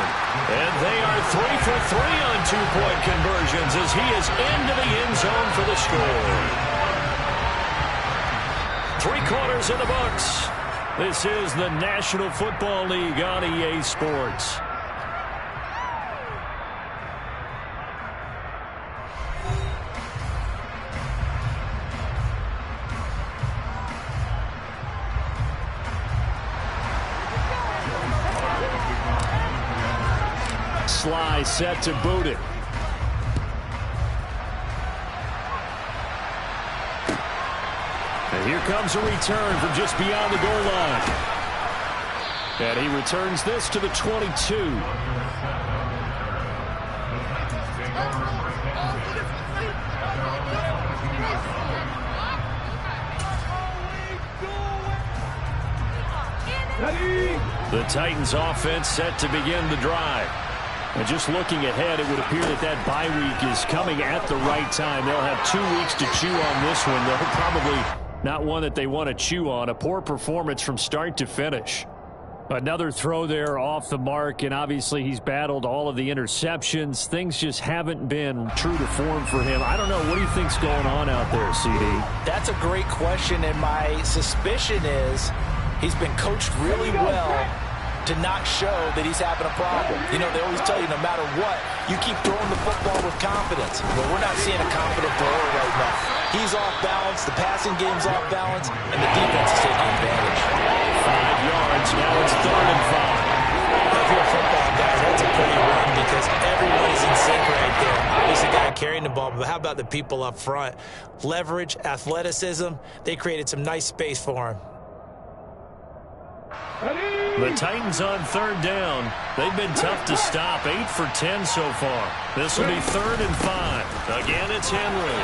And they are 3 for 3 on 2-point conversions as he is into the end zone for the score. 3 quarters in the books. This is the National Football League on EA Sports. Sly set to boot it. And here comes a return from just beyond the goal line. And he returns this to the 22. The Titans offense set to begin the drive. And just looking ahead, it would appear that bye week is coming at the right time. They'll have 2 weeks to chew on this one. They'll probably not one that they want to chew on. A poor performance from start to finish. Another throw there off the mark, and obviously he's battled all of the interceptions. Things just haven't been true to form for him. I don't know. What do you think's going on out there, CD? That's a great question, and my suspicion is he's been coached really well to not show that he's having a problem. You know, they always tell you no matter what, you keep throwing the football with confidence. But we're not seeing a confident thrower right now. He's off balance, the passing game's off balance, and the defense is taking advantage. 5 yards, now it's 3rd and 5. If you're a football guy, that's a pretty run because everyone is in sync right there. Obviously, the guy carrying the ball, but how about the people up front? Leverage, athleticism, they created some nice space for him. The Titans on 3rd down. They've been tough to stop. 8 for 10 so far. This will be 3rd and 5. Again, it's Henry.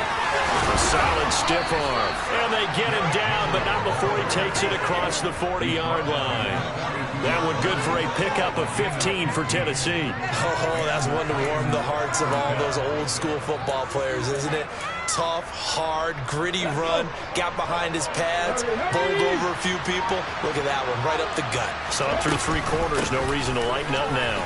A solid stiff arm. And they get him down, but not before he takes it across the 40-yard line. That one good for a pickup of 15 for Tennessee. Oh, that's one to warm the hearts of all those old-school football players, isn't it? Tough, hard, gritty run, got behind his pads, bowled over a few people. Look at that one, right up the gut. Saw it through 3 quarters, no reason to lighten up now.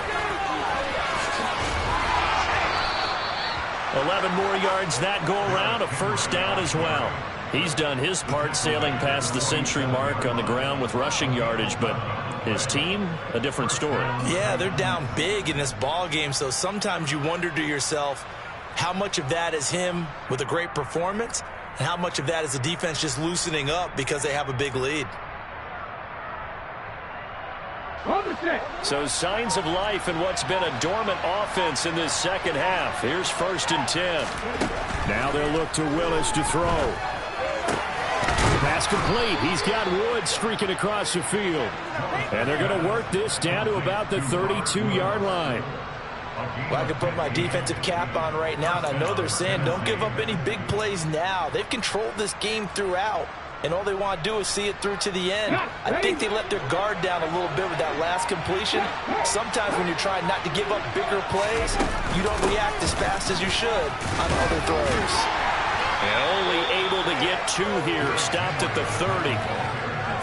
11 more yards that go around, a first down as well. He's done his part sailing past the century mark on the ground with rushing yardage, but his team, a different story. Yeah, they're down big in this ball game, so sometimes you wonder to yourself, how much of that is him with a great performance, and how much of that is the defense just loosening up because they have a big lead? So signs of life in what's been a dormant offense in this second half. Here's 1st and 10. Now they'll look to Willis to throw. Pass complete. He's got Woods streaking across the field. And they're going to work this down to about the 32-yard line. Well, I can put my defensive cap on right now, and I know they're saying don't give up any big plays now. They've controlled this game throughout, and all they want to do is see it through to the end. I think they let their guard down a little bit with that last completion. Sometimes when you're trying not to give up bigger plays, you don't react as fast as you should on other throws. And only able to get 2 here. Stopped at the 30.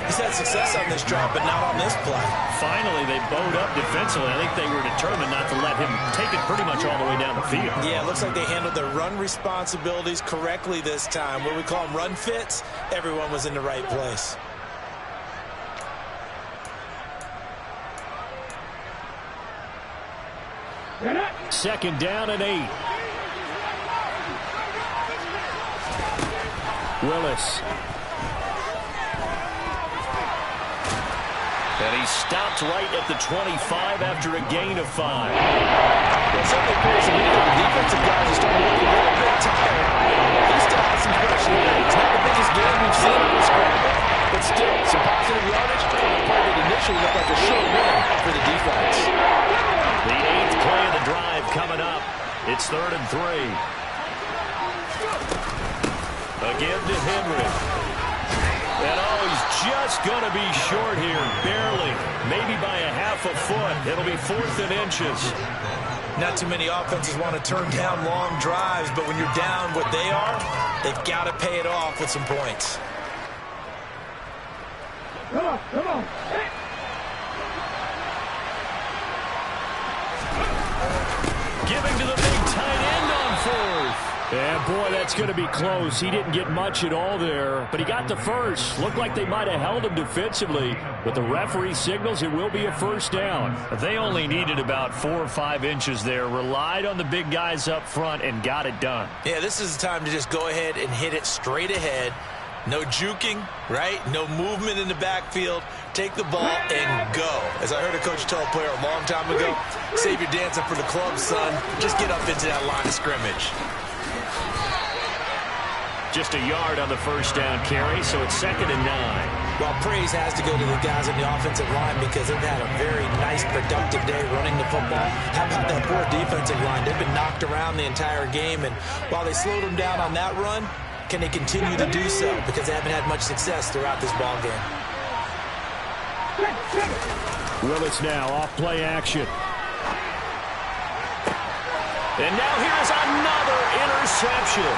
He's had success on this drive, but not on this play. Finally, they bowed up defensively. I think they were determined not to let him take it pretty much all the way down the field. Yeah, it looks like they handled their run responsibilities correctly this time. What we call them run fits, everyone was in the right place. Second down and 8. Willis. And he stopped right at the 25 after a gain of 5. Well, certainly appears to me that the defensive guys are starting to look a little bit tired. He still has some pressure there. It's not the biggest game we've seen in this game, but still, some positive yardage for a play that initially looked like a short win for the defense. The 8th play of the drive coming up. It's 3rd and 3. Again to Henry. And he's just going to be short here, barely, maybe by a half a foot. It'll be 4th and inches. Not too many offenses want to turn down long drives, but when you're down what they are, they've got to pay it off with some points. Come on. Hey. Giving to the big tight end on 4th. And, boy, that's going to be close. He didn't get much at all there, but he got the first. Looked like they might have held him defensively, but the referee signals it will be a first down. They only needed about 4 or 5 inches there, relied on the big guys up front, and got it done. Yeah, this is the time to just go ahead and hit it straight ahead. No juking, right? No movement in the backfield. Take the ball and go. As I heard a coach tell a player a long time ago, save your dancing for the club, son. Just get up into that line of scrimmage. Just a yard on the first down carry, so it's 2nd and 9. Well, praise has to go to the guys on the offensive line because they've had a very nice, productive day running the football. How about that poor defensive line? They've been knocked around the entire game, and while they slowed them down on that run, can they continue to do so? Because they haven't had much success throughout this ball game. Willis now off play action. And now here's another interception.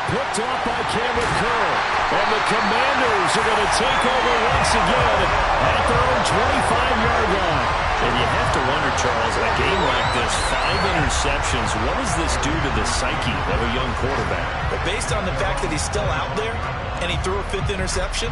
Picked off by Cameron Curl. And the Commanders are going to take over once again at their own 25-yard line. And you have to wonder, Charles, a game like this, 5 interceptions, what does this do to the psyche of a young quarterback? But based on the fact that he's still out there and he threw a 5th interception,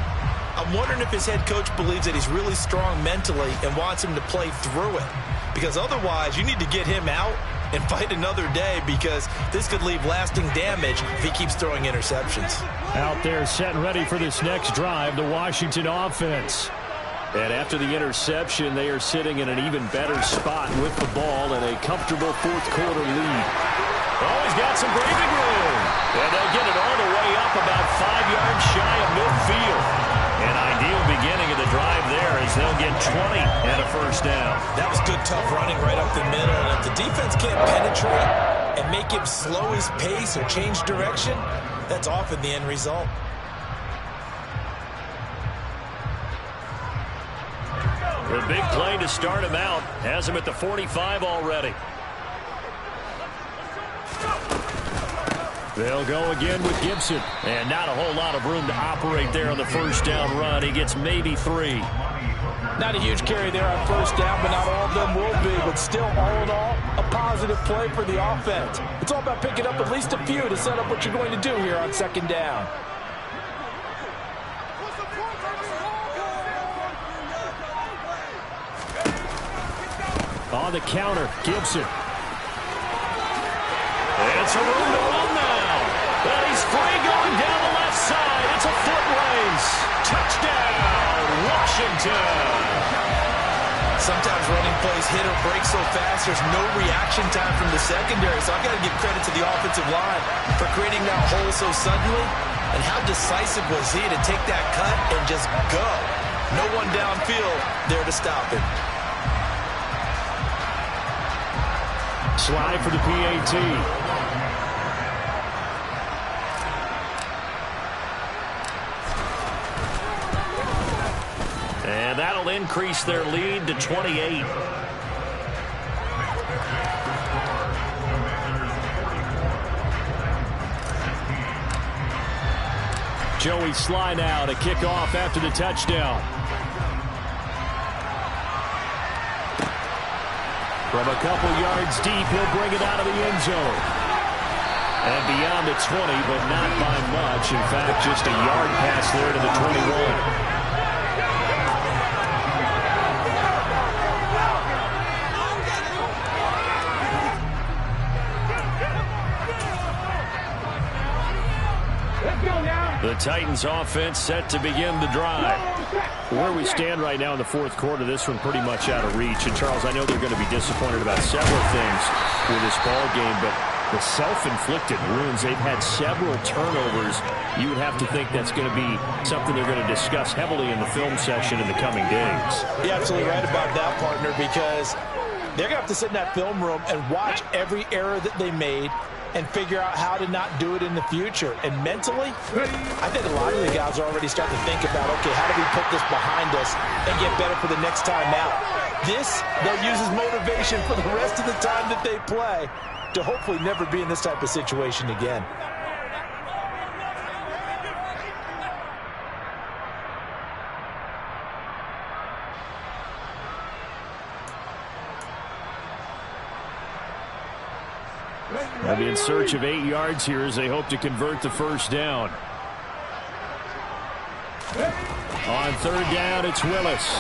I'm wondering if his head coach believes that he's really strong mentally and wants him to play through it. Because otherwise, you need to get him out and fight another day, because this could leave lasting damage if he keeps throwing interceptions. Out there set and ready for this next drive, the Washington offense. And after the interception, they are sitting in an even better spot with the ball and a comfortable fourth-quarter lead. Oh, he's got some breathing room. And they'll get it all the way up about 5 yards shy of midfield. An ideal beginning of the drive there as they'll get 20 and a first down. That was good, tough running right up the middle. And if the defense can't penetrate and make him slow his pace or change direction, that's often the end result. The big play to start him out has him at the 45 already. They'll go again with Gibson. And not a whole lot of room to operate there on the first down run. He gets maybe 3. Not a huge carry there on first down, but not all of them will be. But still, all in all, a positive play for the offense. It's all about picking up at least a few to set up what you're going to do here on second down. On the counter, Gibson. It's a room to run now. And he's free going down the left side. It's a foot race. Touchdown, Washington. Sometimes running plays hit or break so fast, there's no reaction time from the secondary. So I've got to give credit to the offensive line for creating that hole so suddenly. And how decisive was he to take that cut and just go? No one downfield there to stop him. Slide for the PAT. And that'll increase their lead to 28. Joey Sly now to kick off after the touchdown. From a couple yards deep, he'll bring it out of the end zone. And beyond the 20, but not by much. In fact, just a yard pass there to the 21. The Titans offense set to begin the drive. Where we stand right now in the fourth quarter, this one pretty much out of reach. And Charles, I know they're going to be disappointed about several things with this ball game, but the self-inflicted wounds, they've had several turnovers. You would have to think that's going to be something they're going to discuss heavily in the film session in the coming days. You're absolutely right about that, partner, because they're going to have to sit in that film room and watch every error that they made and figure out how to not do it in the future. And mentally, I think a lot of the guys are already starting to think about, okay, how do we put this behind us and get better for the next time out? This, they'll use as motivation for the rest of the time that they play to hopefully never be in this type of situation again. They'll be in search of 8 yards here as they hope to convert the first down. On third down, it's Willis.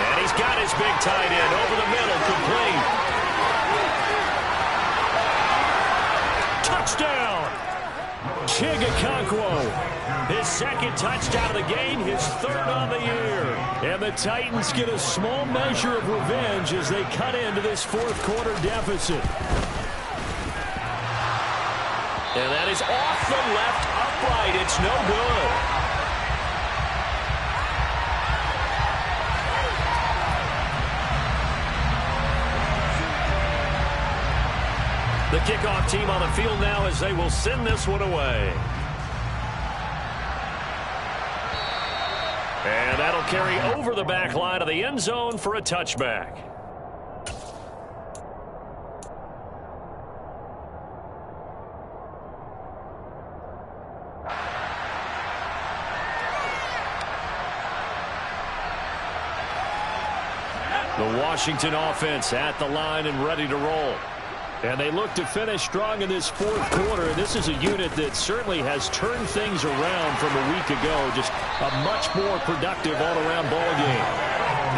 And he's got his big tight end over the middle, complete. Touchdown! Chigakonkwo. His second touchdown of the game, his third on the year. And the Titans get a small measure of revenge as they cut into this fourth quarter deficit. And that is off the left upright. It's no good. The kickoff team on the field now as they will send this one away. And that'll carry over the back line of the end zone for a touchback. The Washington offense at the line and ready to roll. And they look to finish strong in this fourth quarter. This is a unit that certainly has turned things around from a week ago. Just a much more productive all-around ball game.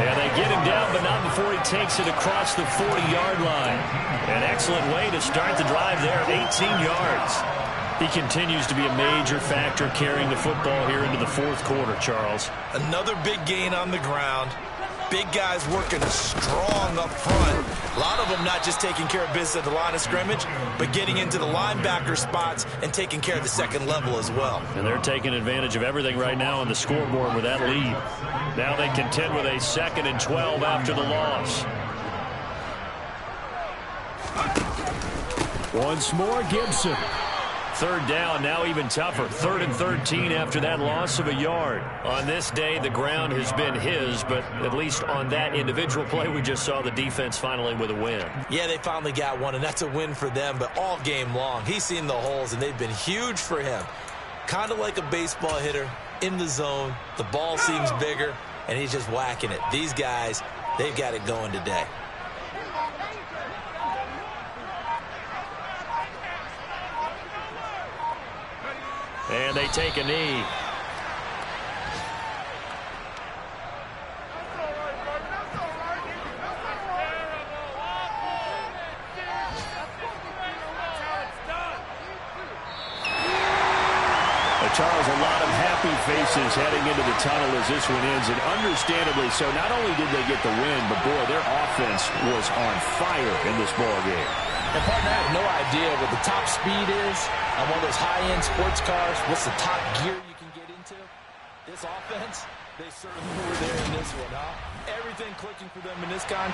And they get him down, but not before he takes it across the 40-yard line. An excellent way to start the drive there, 18 yards. He continues to be a major factor carrying the football here into the fourth quarter, Charles. Another big gain on the ground. Big guys working strong up front. A lot of them not just taking care of business at the line of scrimmage, but getting into the linebacker spots and taking care of the second level as well. And they're taking advantage of everything right now on the scoreboard with that lead. Now they contend with a 2nd and 12 after the loss. Once more, Gibson. 3rd down, now even tougher. 3rd and 13 after that loss of a yard. On this day, the ground has been his, but at least on that individual play, we just saw the defense finally with a win. Yeah, they finally got one, and that's a win for them, but all game long, he's seen the holes, and they've been huge for him. Kind of like a baseball hitter in the zone. The ball seems bigger, and he's just whacking it. These guys, they've got it going today. And they take a knee. Charles, a lot of happy faces heading into the tunnel as this one ends, and understandably so. Not only did they get the win, but boy, their offense was on fire in this ball game. And partner, I have no idea what the top speed is on one of those high-end sports cars. What's the top gear you can get into? This offense, they certainly were there in this one, huh? Everything clicking for them in this contest.